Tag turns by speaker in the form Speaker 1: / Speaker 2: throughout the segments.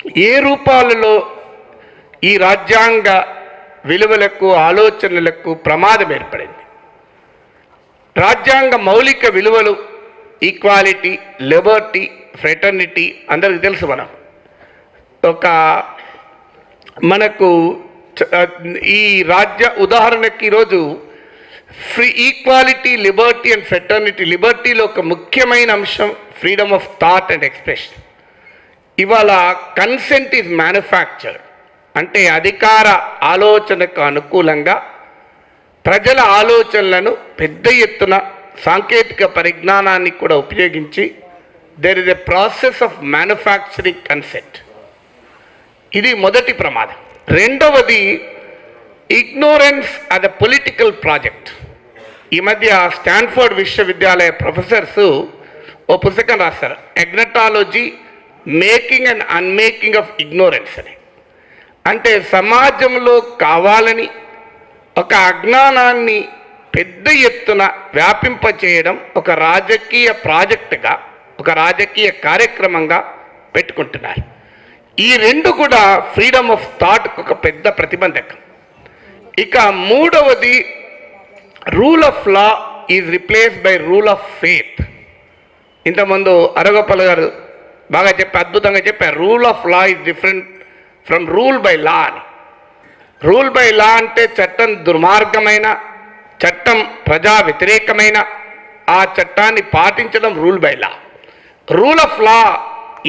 Speaker 1: ఏ రూపాలలో ఈ రాజ్యాంగ విలువలకు ఆలోచనలకు ప్రమాదం ఏర్పడింది. రాజ్యాంగ మౌలిక విలువలు ఈక్వాలిటీ, లిబర్టీ, ఫ్రెటర్నిటీ అందరికీ తెలుసు. మనకు ఈ ఉదాహరణకి ఈరోజు ఈక్వాలిటీ, లిబర్టీ అండ్ ఫ్రెటర్నిటీ. లిబర్టీలో ఒక ముఖ్యమైన అంశం freedom of thought and expression. ఇవాళ కన్సెంట్ ఈజ్ మ్యానుఫ్యాక్చర్డ్, అంటే అధికార ఆలోచనకు అనుకూలంగా ప్రజల ఆలోచనలను పెద్ద ఎత్తున సాంకేతిక పరిజ్ఞానాన్ని కూడా ఉపయోగించి there is a process of manufacturing consent. ఇది మొదటి ప్రమాదం. రెండవది ignorance as a political project. ఈ మధ్య స్టాన్ఫోర్డ్ విశ్వవిద్యాలయ ప్రొఫెసర్స్ ఓ పుస్తకం రాస్తారు, agnotology making and unmaking of ignorance అని. అంటే సమాజంలో కావాలని ఒక అజ్ఞానాన్ని పెద్ద ఎత్తున వ్యాపింపచేయడం ఒక రాజకీయ ప్రాజెక్టుగా, ఒక రాజకీయ కార్యక్రమంగా పెట్టుకుంటున్నారు. ఈ రెండు కూడా ఫ్రీడమ్ ఆఫ్ థాట్కు ఒక పెద్ద ప్రతిబంధకం. ఇక మూడవది rule of law is replaced by rule of faith. ఇంతకుముందు అరగోపాల్ గారు బాగా అద్భుతంగా చెప్పారు, rule of law is different from rule by law అని. రూల్ బై లా అంటే చట్టం దుర్మార్గమైన, చట్టం ప్రజా వ్యతిరేకమైన ఆ చట్టాన్ని పాటించడం rule by law. Rule of law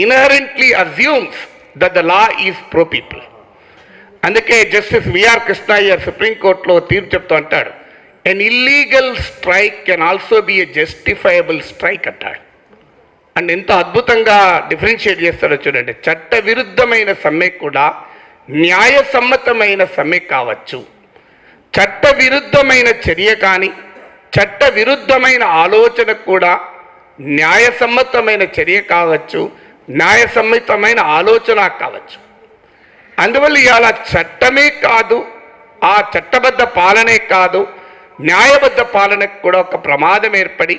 Speaker 1: inherently assumes that the law is pro people. అందుకే జస్టిస్ విఆర్ కృష్ణయ్య సుప్రీంకోర్టులో తీర్పు చెప్తూ అంటాడు, ఎన్ illegal strike can also be a justifiable strike అంటాడు. అండ్ ఎంత అద్భుతంగా డిఫరెన్షియేట్ చేస్తాడో చూడండి. చట్ట విరుద్ధమైన సమ్మె కూడా న్యాయసమ్మతమైన సమ్మె కావచ్చు. చట్ట విరుద్ధమైన చర్య కానీ, చట్ట విరుద్ధమైన ఆలోచన కూడా న్యాయసమ్మతమైన చర్య కావచ్చు, న్యాయసమ్మతమైన ఆలోచన కావచ్చు. అందువల్ల ఇవాళ చట్టమే కాదు, ఆ చట్టబద్ధ పాలనే కాదు, న్యాయబద్ధ పాలనకు కూడా ఒక ప్రమాదం ఏర్పడి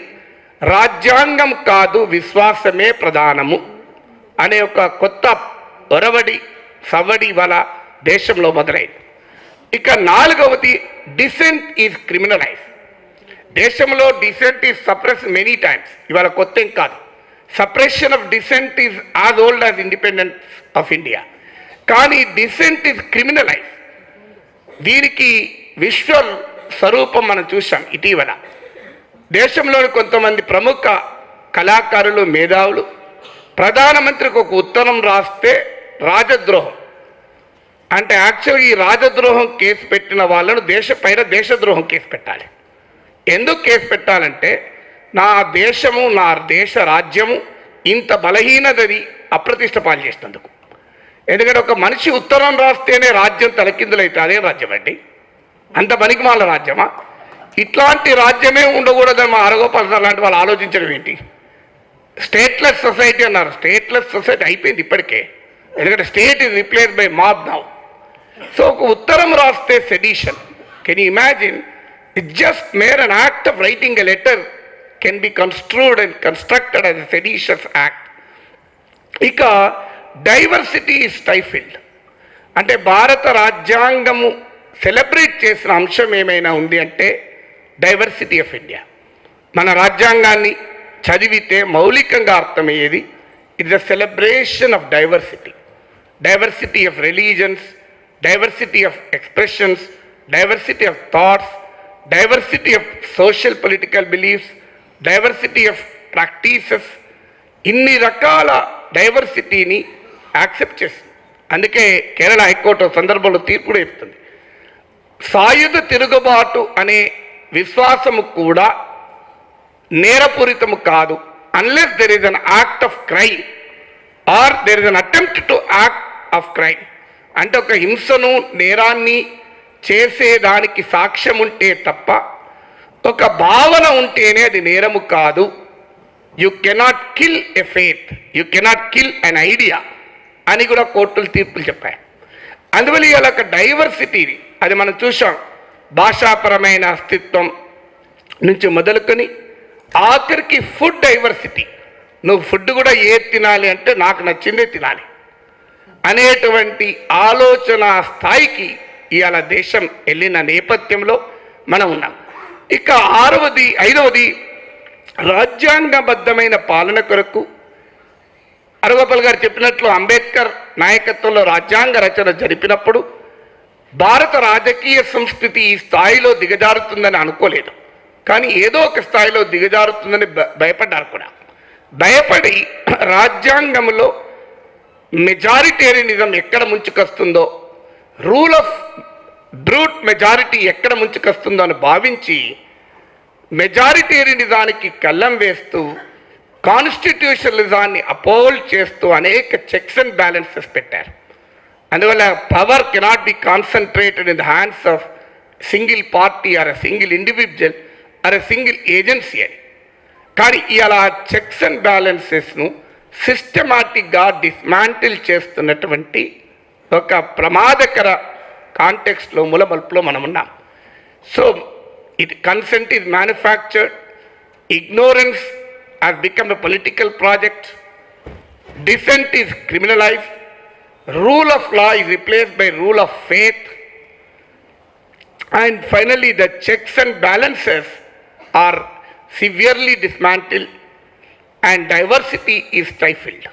Speaker 1: రాజ్యాంగం కాదు విశ్వాసమే ప్రధానము అనే ఒక కొత్త సవ్వడి ఇవాళ దేశంలో మొదలైంది. ఇక నాలుగవది డిసెంట్ ఈజ్ క్రిమినలైజ్. దేశంలో dissent is suppress many times. ఇవాళ కొత్త ఏం కాదు. Suppression of dissent is as old as independence of India. కానీ డిసెంట్ ఈజ్ క్రిమినలైజ్. దీనికి విశ్వ స్వరూపం మనం చూసాం ఇటీవల. దేశంలోని కొంతమంది ప్రముఖ కళాకారులు, మేధావులు ప్రధానమంత్రికి ఒక ఉత్తరం రాస్తే రాజద్రోహం అంటే, యాక్చువల్గా ఈ రాజద్రోహం కేసు పెట్టిన వాళ్ళను దేశద్రోహం కేసు పెట్టాలి. ఎందుకు కేసు పెట్టాలంటే, నా దేశము, నా దేశ రాజ్యము ఇంత బలహీనదని అప్రతిష్ట పాలు చేసినందుకు. ఎందుకంటే ఒక మనిషి ఉత్తరం రాస్తేనే రాజ్యం తలకిందులైతే అదే రాజ్యం అండి? అంత పనికిమాల రాజ్యమా? ఇట్లాంటి రాజ్యమే ఉండకూడదని మా అరగోపాల్ లాంటి వాళ్ళు ఆలోచించడం ఏంటి? స్టేట్లెస్ సొసైటీ అన్నారు. స్టేట్లెస్ సొసైటీ అయిపోయింది ఇప్పటికే, ఎందుకంటే state is replace by mob now. So ఒక ఉత్తరం రాస్తే sedition. Can you imagine? It just mere an act of writing a letter can be construed and constructed as a seditious act. ఇక diversity is stifled. అంటే భారత రాజ్యాంగము celebrate చేసిన అంశం ఏమైనా ఉంది అంటే డైవర్సిటీ ఆఫ్ ఇండియా. మన రాజ్యాంగాన్ని చదివితే మౌలికంగా అర్థమయ్యేది, it is the celebration of diversity. Diversity of religions, diversity of expressions, diversity of thoughts, diversity of social political beliefs, diversity of practices. ఇన్ని రకాల డైవర్సిటీని యాక్సెప్ట్ చేస్తుంది. అందుకే కేరళ హైకోర్టు సందర్భంలో తీర్పు కూడా చెప్తుంది, సాయుధ తిరుగుబాటు అనే విశ్వాసము కూడా నేరపూరితము కాదు, unless there is an act of crime are there is an attempt to act of crime. అంటే ఒక హింసను, నేరాన్ని చేసేదానికి సాక్ష్యం ఉంటే తప్ప, ఒక భావన ఉంటేనే అది నేరము కాదు. You cannot kill a faith, you cannot kill an idea అని కూడా కోర్టులు తీర్పులు చెప్పాయి. అందువల్ల ఇవాళ ఒక డైవర్సిటీని అది మనం చూసాం. భాషాపరమైన అస్తిత్వం నుంచి మొదలుకొని ఆఖరికి ఫుడ్ డైవర్సిటీ. నువ్వు ఫుడ్ కూడా ఏది తినాలి అంటే నాకు నచ్చిందే తినాలి. అనేటువంటి ఆలోచన స్థాయికి ఇవాళ దేశం వెళ్ళిన నేపథ్యంలో మనం ఉన్నాం. ఇక ఐదవది రాజ్యాంగబద్ధమైన పాలన కొరకు అరగోపాల్ గారు చెప్పినట్లు అంబేద్కర్ నాయకత్వంలో రాజ్యాంగ రచన జరిపినప్పుడు భారత రాజకీయ సంస్కృతి ఈ స్థాయిలో దిగజారుతుందని అనుకోలేదు. కానీ ఏదో ఒక స్థాయిలో దిగజారుతుందని భయపడ్డారు కూడా. భయపడి రాజ్యాంగంలో మెజారిటేరియనిజం ఎక్కడ ముంచుకొస్తుందో, రూల్ ఆఫ్ బ్రూట్ మెజారిటీ ఎక్కడ ముంచుకొస్తుందో అని భావించి మెజారిటేరియనిజానికి కళ్ళం వేస్తూ కాన్స్టిట్యూషనలిజాన్ని అపోల్డ్ చేస్తూ అనేక చెక్స్ అండ్ బ్యాలెన్సెస్ పెట్టారు. అందువల్ల power cannot be concentrated in the hands of single party or a single individual or a single agency అని. కానీ ఇలా చెక్స్ అండ్ బ్యాలెన్సెస్ను సిస్టమాటిక్గా డిస్మాంటిల్ చేస్తున్నటువంటి ఒక ప్రమాదకర కాంటెక్స్ట్లో మూలమలుపులో మనం ఉన్నాం. So consent is manufactured, ignorance has become a political project, dissent is criminalized, rule of law is replaced by rule of faith, and finally the checks and balances are severely dismantled and diversity is stifled.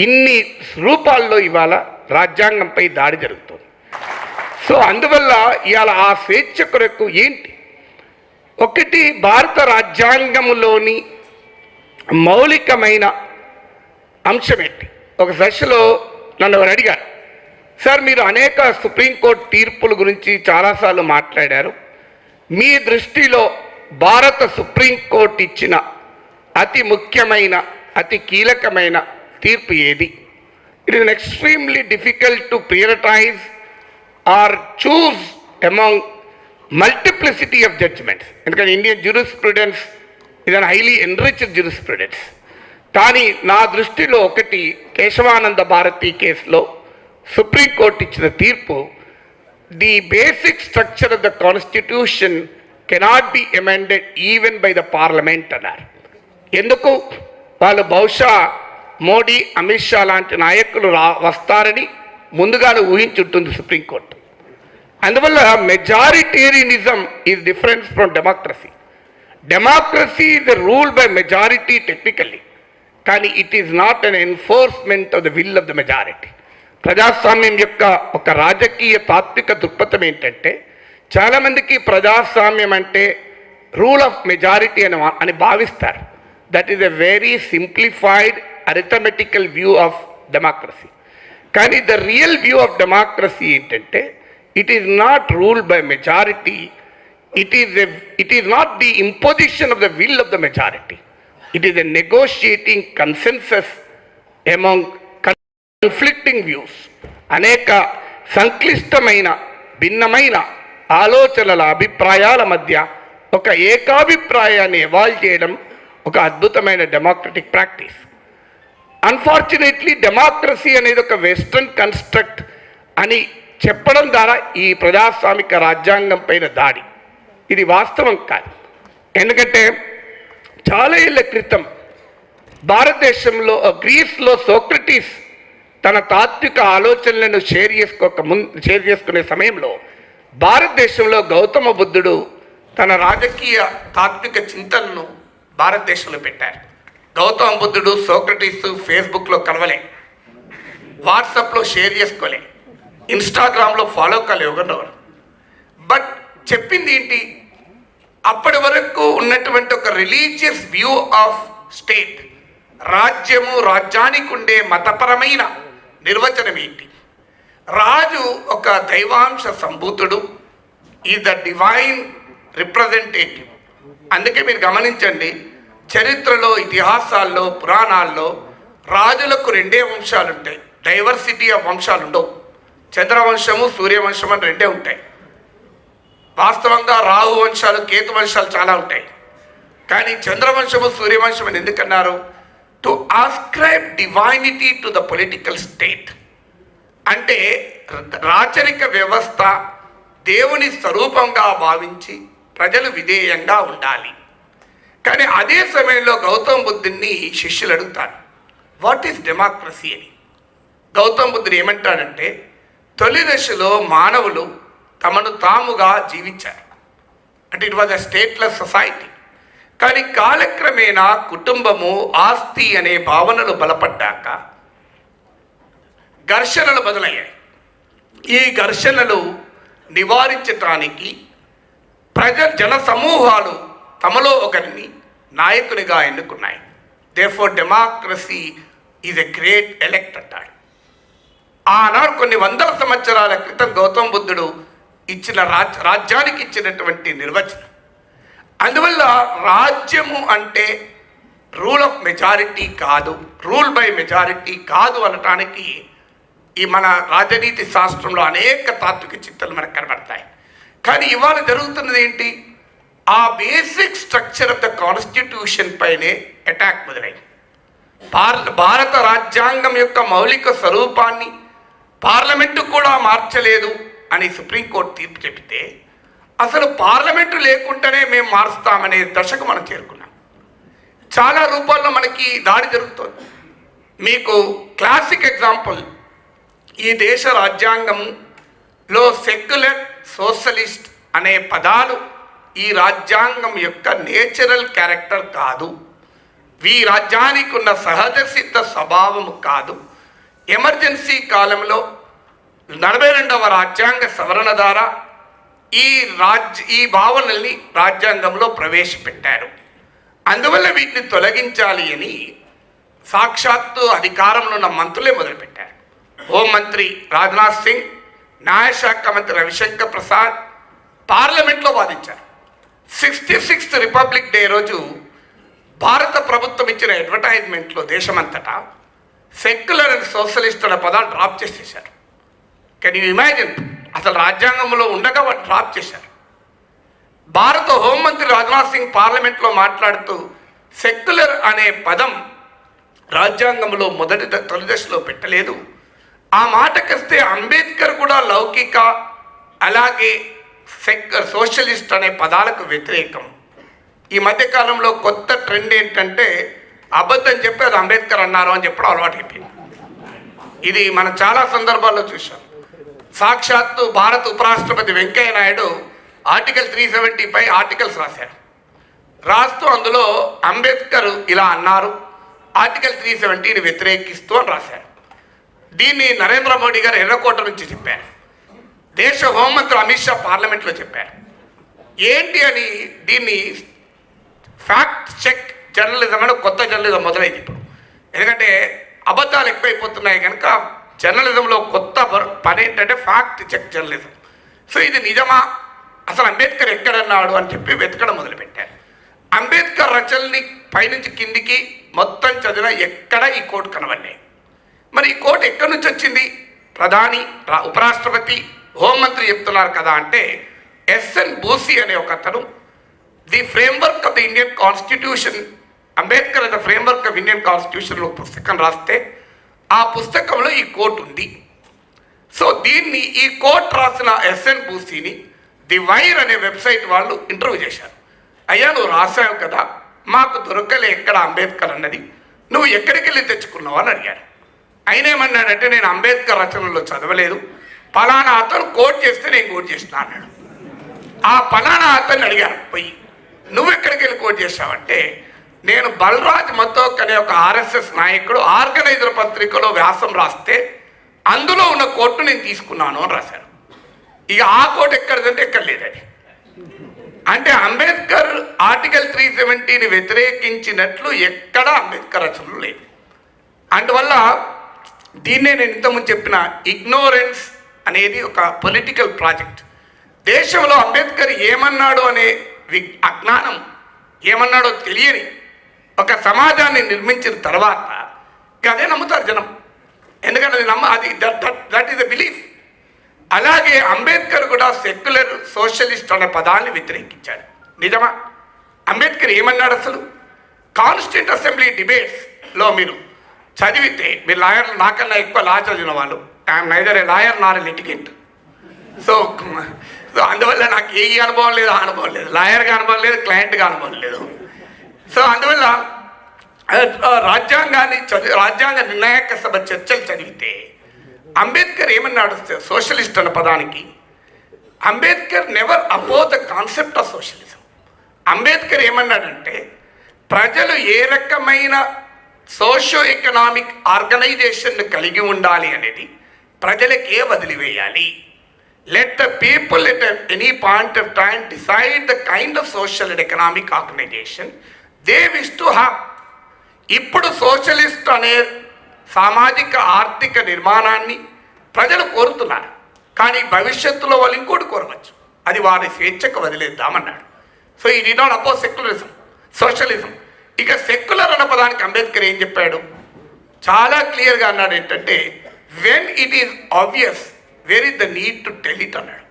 Speaker 1: ఇన్ని రూపాల్లో ఇవాళ రాజ్యాంగంపై దాడి జరుగుతుంది. So అందువల్ల ఇవాళ ఆ స్వేచ్ఛ కొరకు ఏంటి? ఒకటి, భారత రాజ్యాంగంలోని మౌలికమైన అంశం ఏంటి? ఒక దశలో నన్ను ఎవరు అడిగారు, సార్ మీరు అనేక సుప్రీంకోర్టు తీర్పుల గురించి చాలాసార్లు మాట్లాడారు, మీ దృష్టిలో భారత సుప్రీంకోర్టు ఇచ్చిన అతి ముఖ్యమైన అతి కీలకమైన తీర్పు ఏది? It is extremely difficult to prioritise or choose among multiplicity of judgements. ఎందుకంటే ఇండియన్ జ్యూరిస్ప్రుడెన్స్ ఇది హైలీ ఎన్రిచ్డ్ జ్యూరిస్ప్రుడెన్స్. కానీ నా దృష్టిలో ఒకటి, కేశవానంద భారతి కేసులో సుప్రీంకోర్టు ఇచ్చిన తీర్పు, the basic structure of the constitution cannot be amended even by the parliament అన్నారు. ఎందుకు? వాళ్ళు బహుశా మోడీ, అమిత్ షా లాంటి నాయకులు వస్తారని ముందుగానే ఊహించుంటుంది సుప్రీంకోర్టు. అందువల్ల majoritarianism is different from democracy. Democracy is rule by majority technically, కానీ it is not an enforcement of the will of the majority. ప్రజాస్వామ్యం యొక్క ఒక రాజకీయ తాత్విక దృక్పథం ఏంటంటే, చాలామందికి ప్రజాస్వామ్యం అంటే రూల్ ఆఫ్ మెజారిటీ అని భావిస్తారు. That is a very simplified arithmetical view of democracy. కానీ the real view of democracy ఏంటంటే, it is not ruled by majority, it is not the imposition of the will of the majority. It is a negotiating consensus among conflicting views. అనేక సంక్లిష్టమైన భిన్నమైన ఆలోచనల అభిప్రాయాల మధ్య ఒక ఏకాభిప్రాయాన్ని evolve చేయడం ఒక అద్భుతమైన డెమోక్రటిక్ ప్రాక్టీస్. అన్ఫార్చునేట్లీ డెమోక్రసీ అనేది ఒక వెస్ట్రన్ కన్స్ట్రక్ట్ అని చెప్పడం ద్వారా ఈ ప్రజాస్వామిక రాజ్యాంగం పైన దాడి, ఇది వాస్తవం కాదు. ఎందుకంటే చాలా ఏళ్ళ క్రితం భారతదేశంలో గ్రీస్లో సోక్రటీస్ తన తాత్విక ఆలోచనలను షేర్ చేసుకునే సమయంలో భారతదేశంలో గౌతమ బుద్ధుడు తన రాజకీయ తాత్విక చింతనను భారతదేశంలో పెట్టారు. గౌతమ బుద్ధుడు సోక్రటీస్ ఫేస్బుక్లో కలవలే, వాట్సాప్లో షేర్ చేసుకోలే, ఇన్స్టాగ్రామ్లో ఫాలో కాలే ఒకరినొకరు. బట్ చెప్పింది ఏంటి? అప్పటి వరకు ఉన్నటువంటి ఒక రిలీజియస్ వ్యూ ఆఫ్ స్టేట్, రాజ్యము, రాజ్యానికి ఉండే మతపరమైన నిర్వచనం ఏంటి? రాజు ఒక దైవాంశ సంభూతుడు, ఈ ద డివైన్ రిప్రజెంటేటివ్. అందుకే మీరు గమనించండి, చరిత్రలో, ఇతిహాసాల్లో, పురాణాల్లో రాజులకు రెండే వంశాలు ఉంటాయి, డైవర్సిటీ ఆఫ్ వంశాలు ఉండవు. చంద్రవంశము, సూర్యవంశం అని రెండే ఉంటాయి. వాస్తవంగా రాహు వంశాలు, కేతు వంశాలు చాలా ఉంటాయి. కానీ చంద్రవంశము, సూర్యవంశం అని ఎందుకన్నారు? To ascribe divinity to the political state. అంటే రాచరిక వ్యవస్థ దేవుని స్వరూపంగా భావించి ప్రజలు విధేయంగా ఉండాలి. కానీ అదే సమయంలో గౌతమ బుద్ధుని శిష్యులు అడుగుతారు, వాట్ ఈస్ డెమోక్రసీ అని. గౌతమ బుద్ధుడు ఏమంటాడంటే, తొలి దశలో మానవులు తమను తాముగా జీవించారు, అంటే it was a stateless society. కానీ కాలక్రమేణా కుటుంబము, ఆస్తి అనే భావనలు బలపడ్డాక ఘర్షణలు మొదలయ్యాయి. ఈ ఘర్షణలు నివారించటానికి జన సమూహాలు తమలో ఒకరిని నాయకునిగా ఎన్నుకున్నాయి. Therefore democracy is a great elect అంటాడు. ఆనాడు కొన్ని వందల సంవత్సరాల క్రితం గౌతమ బుద్ధుడు ఇచ్చిన రాజ్యానికి ఇచ్చినటువంటి నిర్వచనం. అందువల్ల రాజ్యము అంటే రూల్ ఆఫ్ మెజారిటీ కాదు, రూల్ బై మెజారిటీ కాదు అనటానికి ఈ మన రాజనీతి శాస్త్రంలో అనేక తాత్విక చిత్రాలు మనకు కనబడతాయి. కానీ ఇవాళ జరుగుతున్నది ఏంటి? ఆ basic structure of the constitution పైనే అటాక్ మొదలైంది. భారత రాజ్యాంగం యొక్క మౌలిక స్వరూపాన్ని పార్లమెంటు కూడా మార్చలేదు అని సుప్రీంకోర్టు తీర్పు చెబితే, అసలు పార్లమెంటు లేకుండానే మేము మారుస్తామనే దశకు మనం చేరుకున్నాం. చాలా రూపాల్లో మనకి దాడి జరుగుతుంది. మీకు క్లాసిక్ ఎగ్జాంపుల్, ఈ దేశ రాజ్యాంగంలో సెక్యులర్, సోషలిస్ట్ అనే పదాలు ఈ రాజ్యాంగం యొక్క నేచురల్ క్యారెక్టర్ కాదు, ఈ రాజ్యానికి ఉన్న సహజ సిద్ధ స్వభావము కాదు. ఎమర్జెన్సీ కాలంలో 42వ రాజ్యాంగ సవరణ ద్వారా ఈ భావనల్ని రాజ్యాంగంలో ప్రవేశపెట్టారు. అందువల్ల వీటిని తొలగించాలి అని సాక్షాత్తు అధికారంలో ఉన్న మంత్రులే మొదలుపెట్టారు. హోంమంత్రి రాజ్నాథ్ సింగ్, న్యాయశాఖ మంత్రి రవిశంకర్ ప్రసాద్ పార్లమెంట్లో వాదించారు. 66th రిపబ్లిక్ డే రోజు భారత ప్రభుత్వం ఇచ్చిన అడ్వర్టైజ్మెంట్లో దేశమంతటా సెక్యులర్ అండ్ సోషలిస్ట్ అనే పదాలు డ్రాప్ చేసేసారు. Can you imagine? అసలు రాజ్యాంగంలో ఉండగా వాటి డ్రాప్ చేశారు. భారత హోంమంత్రి రాజ్నాథ్ సింగ్ పార్లమెంట్లో మాట్లాడుతూ సెక్యులర్ అనే పదం రాజ్యాంగంలో తొలి దశలో పెట్టలేదు. ఆ మాటకొస్తే అంబేద్కర్ కూడా లౌకిక, అలాగే సోషలిస్ట్ అనే పదాలకు వ్యతిరేకం. ఈ మధ్యకాలంలో కొత్త ట్రెండ్ ఏంటంటే అబద్ధం చెప్పి అది అంబేద్కర్ అన్నారు అని చెప్పడం అలవాటు అయిపోయింది. ఇది మనం చాలా సందర్భాల్లో చూసాం. సాక్షాత్తు భారత ఉపరాష్ట్రపతి వెంకయ్య నాయుడు ఆర్టికల్ 370పై ఆర్టికల్స్ రాస్తూ అందులో అంబేద్కర్ ఇలా అన్నారు, ఆర్టికల్ 370ని వ్యతిరేకిస్తూ అని రాశారు. దీన్ని నరేంద్ర మోడీ గారు ఎర్రకోట నుంచి చెప్పారు. దేశ హోంమంత్రి అమిత్ షా పార్లమెంట్లో చెప్పారు. ఏంటి అని దీన్ని ఫ్యాక్ట్ చెక్ జర్నలిజం అని కొత్త జర్నలిజం మొదలైంది ఇప్పుడు. ఎందుకంటే అబద్ధాలు ఎక్కువైపోతున్నాయి కనుక జర్నలిజంలో కొత్త పని ఏంటంటే ఫ్యాక్ట్ చెక్ జర్నలిజం. సో ఇది నిజమా, అసలు అంబేద్కర్ ఎక్కడన్నాడు అని చెప్పి వెతకడం మొదలుపెట్టారు. అంబేద్కర్ రచనల్ని పైనుంచి కిందికి మొత్తం చదివిన ఎక్కడ ఈ కోట్ కనబడ్డాయి. మరి ఈ కోట్ ఎక్కడి నుంచి వచ్చింది? ప్రధాని, ఉపరాష్ట్రపతి, హోంమంత్రి చెప్తున్నారు కదా అంటే ఎస్ఎన్ బోసి అనే ఒక అతను the framework of the Indian constitution, Ambedkar the framework of Indian constitution ఒక పుస్తకం రాస్తే ఆ పుస్తకంలో ఈ కోట్ ఉంది. సో దీన్ని ఈ కోట్ రాసిన ఎస్ఎన్ బూసీని ది వైర్ అనే వెబ్సైట్ వాళ్ళు ఇంటర్వ్యూ చేశారు. అయ్యా నువ్వు రాసావు కదా, మాకు దొరకలే ఎక్కడ అంబేద్కర్ అన్నది, నువ్వు ఎక్కడికి వెళ్ళి తెచ్చుకున్నావు అని అడిగారు. ఆయన ఏమన్నాడంటే నేను అంబేద్కర్ రచనలో చదవలేదు, ఫలానా అతను కోట్ చేస్తే నేను కోట్ చేసిన అన్నాడు. ఆ ఫలానా అతన్ని అడిగారు పోయి, నువ్వు ఎక్కడికి వెళ్ళి కోట్ చేశావంటే నేను బలరాజ్ మతోక్ అనే ఒక ఆర్ఎస్ఎస్ నాయకుడు ఆర్గనైజర్ పత్రికలో వ్యాసం రాస్తే అందులో ఉన్న కోట్ను నేను తీసుకున్నాను అని రాశారు. ఇక ఆ కోట్ ఎక్కడిదంటే ఎక్కడ లేదు అది. అంటే అంబేద్కర్ ఆర్టికల్ 370ని వ్యతిరేకించినట్లు ఎక్కడ అంబేద్కర్ రచనలు లేదు. అందువల్ల దీన్నే నేను ఇంతకుముందు చెప్పిన ఇగ్నోరెన్స్ అనేది ఒక పొలిటికల్ ప్రాజెక్ట్. దేశంలో అంబేద్కర్ ఏమన్నాడు అనే అజ్ఞానం, ఏమన్నాడో తెలియని ఒక సమాజాన్ని నిర్మించిన తర్వాత అదే నమ్ముతారు జనం. ఎందుకంటే అది దట్ ఈస్ ద బిలీఫ్. అలాగే అంబేద్కర్ కూడా సెక్యులర్, సోషలిస్ట్ అనే పదాన్ని వ్యతిరేకించాడు. నిజమా? అంబేద్కర్ ఏమన్నాడు అసలు? కాన్స్టిట్యూంట్ అసెంబ్లీ డిబేట్స్లో మీరు చదివితే, మీరు లాయర్లు నాకన్నా ఎక్కువ లా చదివిన వాళ్ళు, I'm neither A lawyer Nar A litigant. So అందువల్ల నాకు ఏ అనుభవం లేదు, ఆ అనుభవం లేదు, లాయర్గా అనుభవం లేదు, క్లయింట్గా అనుభవం లేదు. సో అందువల్ల రాజ్యాంగ నిర్ణాయక సభ చర్చలు చదివితే అంబేద్కర్ ఏమన్నాడు సోషలిస్ట్ అన్న పదానికి? Ambedkar never oppose the concept of socialism. Ambedkar ఏమన్నాడంటే ప్రజలు ఏ రకమైన సోషో ఎకనామిక్ ఆర్గనైజేషన్ను కలిగి ఉండాలి అనేది ప్రజలకే వదిలివేయాలి. Let the people at any point of time decide the kind of social and economic organisation they wish to have. ఇప్పుడు సోషలిస్ట్ అనే సామాజిక ఆర్థిక నిర్మాణాన్ని ప్రజలు కోరుతున్నారు, కానీ భవిష్యత్తులో వాళ్ళు ఇంకోటి కోరవచ్చు, అది వారి స్వేచ్ఛకు వదిలేద్దామన్నాడు. సో ఈ did not oppose secularism, socialism. ఇక సెక్యులర్ అన్న పదానికి అంబేద్కర్ ఏం చెప్పాడు? చాలా క్లియర్గా అన్నాడు ఏంటంటే when it is obvious where is the need to tell it అన్నాడు.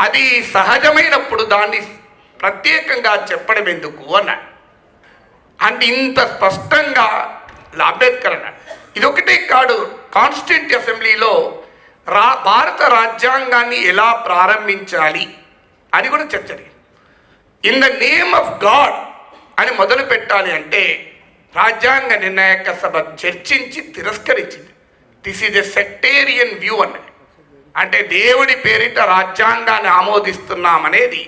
Speaker 1: అది సహజమైనప్పుడు దాన్ని ప్రత్యేకంగా చెప్పడం ఎందుకు అన్నాడు. అంటే ఇంత స్పష్టంగా అంబేద్కర్ అన్నాడు. ఇదొకటే కాదు, కాన్స్టిట్యూంట్ అసెంబ్లీలో భారత రాజ్యాంగాన్ని ఎలా ప్రారంభించాలి అని కూడా చర్చ జరిగింది. In the name of God అని మొదలు పెట్టాలి అంటే రాజ్యాంగ నిర్ణాయక సభ చర్చించి తిరస్కరించింది. This is a sectarian view అన్నది. అంటే దేవుడి పేరిట రాజ్యాంగాన్ని ఆమోదిస్తున్నామనేది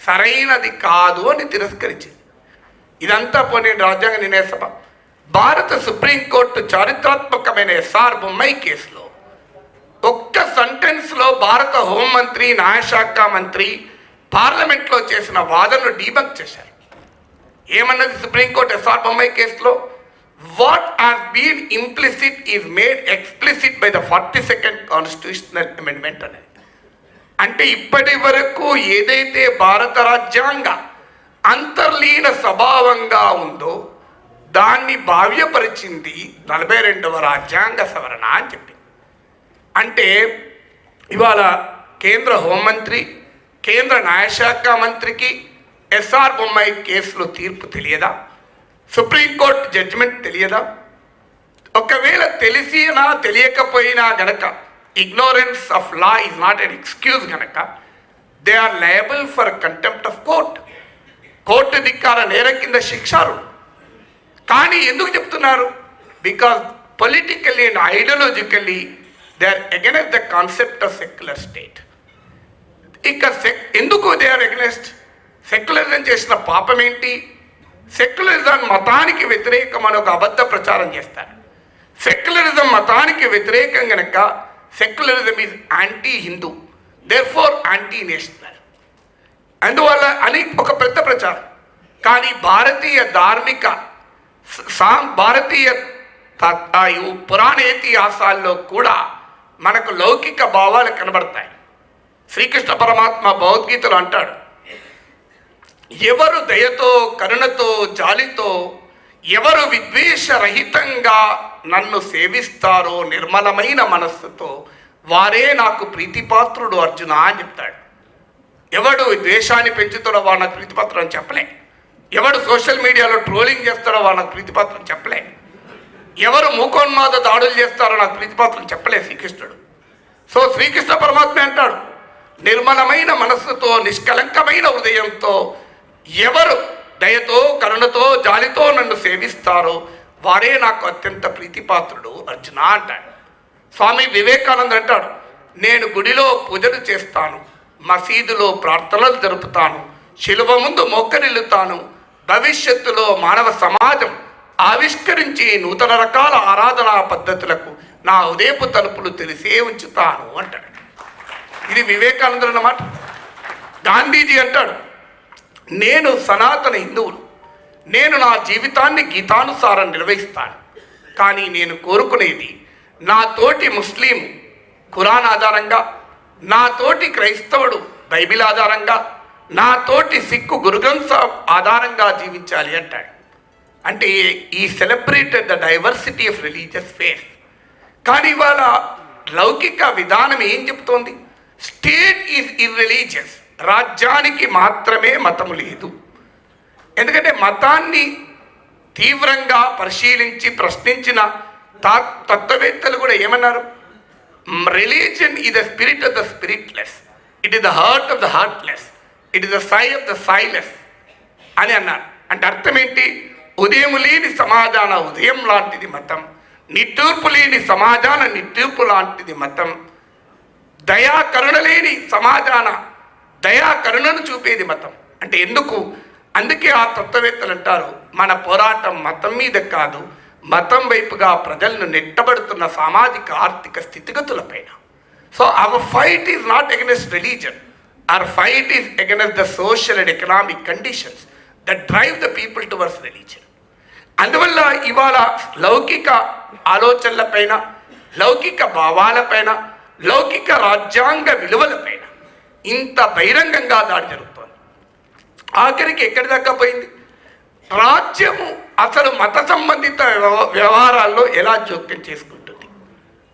Speaker 1: సరైనది కాదు అని తిరస్కరించింది. ఇదంతా పోనీ రాజ్యాంగ నిర్ణయ సభ. భారత సుప్రీంకోర్టు చారిత్రాత్మకమైన ఎస్ఆర్ బొమ్మాయి కేసులో ఒక్క సెంటెన్స్లో భారత హోంమంత్రి, న్యాయశాఖ మంత్రి పార్లమెంట్లో చేసిన వాదనను డీబంక్ చేశారు. ఏమన్నది సుప్రీంకోర్టు ఎస్ఆర్ బొమ్మాయి కేసులో? What has been implicit is made explicit by the 42nd constitutional amendment అనేది. అంటే ఇప్పటి వరకు ఏదైతే భారత రాజ్యాంగ అంతర్లీన స్వభావంగా ఉందో దాన్ని భావ్యపరిచింది 42వ రాజ్యాంగ సవరణ అని చెప్పింది. అంటే ఇవాళ కేంద్ర హోంమంత్రి, కేంద్ర న్యాయశాఖ మంత్రికి ఎస్ఆర్ బొమ్మాయి కేసులో తీర్పు తెలియదా? సుప్రీంకోర్టు జడ్జిమెంట్ తెలియదా? ఒకవేళ తెలిసినా తెలియకపోయినా గనక ignorance of law is not an excuse గనక they are liable for contempt of court. Court ధిక్కార నేరం కింద శిక్షారు. కానీ ఎందుకు చెప్తున్నారు? Because politically and ideologically they are against the concept of secular state. ఇక ఎందుకు దే ఆర్ అగైన్స్ట్? సెక్యులరిజం చేసిన పాపం ఏంటి? సెక్యులరిజం మతానికి వ్యతిరేకం అని ఒక అబద్ధ ప్రచారం చేస్తారు. సెక్యులరిజం మతానికి వ్యతిరేకం కనుక secularism is anti Hindu, therefore anti national, అందువల్ల అని ఒక పెద్ద ప్రచారం. కానీ భారతీయ ధార్మిక భారతీయ పురాణ ఇతిహాసాల్లో కూడా మనకు లౌకిక భావాలు కనబడతాయి. శ్రీకృష్ణ పరమాత్మ భగవద్గీతలో అంటాడు, ఎవరు దయతో, కరుణతో, జాలితో, ఎవరు విద్వేషరహితంగా నన్ను సేవిస్తారో నిర్మలమైన మనస్సుతో వారే నాకు ప్రీతిపాత్రుడు అర్జున అని చెప్తాడు. ఎవడు ద్వేషాన్ని పెంచుతాడో వాడు నాకు ప్రీతిపాత్రుడు అని చెప్పలే. ఎవడు సోషల్ మీడియాలో ట్రోలింగ్ చేస్తాడో వాడు నాకు ప్రీతిపాత్రుడు చెప్పలే. ఎవరు మూకోన్మాద దాడులు చేస్తారో నాకు ప్రీతిపాత్రుడు చెప్పలే శ్రీకృష్ణుడు. సో శ్రీకృష్ణ పరమాత్మ అంటాడు, నిర్మలమైన మనస్సుతో, నిష్కలంకమైన హృదయంతో ఎవరు దయతో, కరుణతో, జాలితో నన్ను సేవిస్తారో వారే నాకు అత్యంత ప్రీతిపాత్రుడు అర్జున అంటాడు. స్వామి వివేకానంద అంటాడు, నేను గుడిలో పూజలు చేస్తాను, మసీదులో ప్రార్థనలు జరుపుతాను, శిలువ ముందు మొక్కరిల్లుతాను, భవిష్యత్తులో మానవ సమాజం ఆవిష్కరించి నూతన రకాల ఆరాధనా పద్ధతులకు నా ఉదయపు తలుపులు తెలిసే ఉంచుతాను అంటాడు. ఇది వివేకానందుడు అన్నమాట. గాంధీజీ అంటాడు, నేను సనాతన హిందువులు, నేను నా జీవితాన్ని గీతానుసారం నిర్వహిస్తాను, కానీ నేను కోరుకునేది నా తోటి ముస్లిం ఖురాన్ ఆధారంగా, నా తోటి క్రైస్తవుడు బైబిల్ ఆధారంగా, నా తోటి సిక్కు గురుగ్రంథ్ సాహిబ్ ఆధారంగా జీవించాలి అంటాడు. అంటే is celebrated the diversity of religious faith. కానీ ఇవాళ లౌకిక విధానం ఏం చెప్తోంది? స్టేట్ ఈజ్ ఇర్రిలీజియస్, రాజ్యానికి మాత్రమే మతము లేదు. ఎందుకంటే మతాన్ని తీవ్రంగా పరిశీలించి ప్రశ్నించిన తత్వవేత్తలు కూడా ఏమన్నారు? Religion is the spirit of the spiritless, it is the heart of the heartless, it is the sigh of the sighless అని అన్నారు. అంటే అర్థం ఏంటి? ఉదయం లేని సమాధాన ఉదయం లాంటిది మతం, నిట్టూర్పు లేని సమాజాన నిట్టూర్పు లాంటిది మతం. దయా కరుణ లేని సమాజాన దయా కరుణను చూపేది మతం. అంటే ఎందుకు? అందుకే ఆ తత్వవేత్తలు అంటారు, మన పోరాటం మతం మీద కాదు, మతం వైపుగా ప్రజలను నెట్టబడుతున్న సామాజిక ఆర్థిక స్థితిగతులపైన. So our fight is not against religion, our fight is against the social and economic conditions that drive the people towards religion. అందువల్ల ఇవాళ లౌకిక ఆలోచనలపైన, లౌకిక భావాలపైన, లౌకిక రాజ్యాంగ విలువలపైన ఇంత బహిరంగంగా దాడి జరుగుతోంది. ఆఖరికి ఎక్కడి దాకా పోయింది? రాజ్యము అసలు మత సంబంధిత వ్యవహారాల్లో ఎలా జోక్యం చేసుకుంటుంది?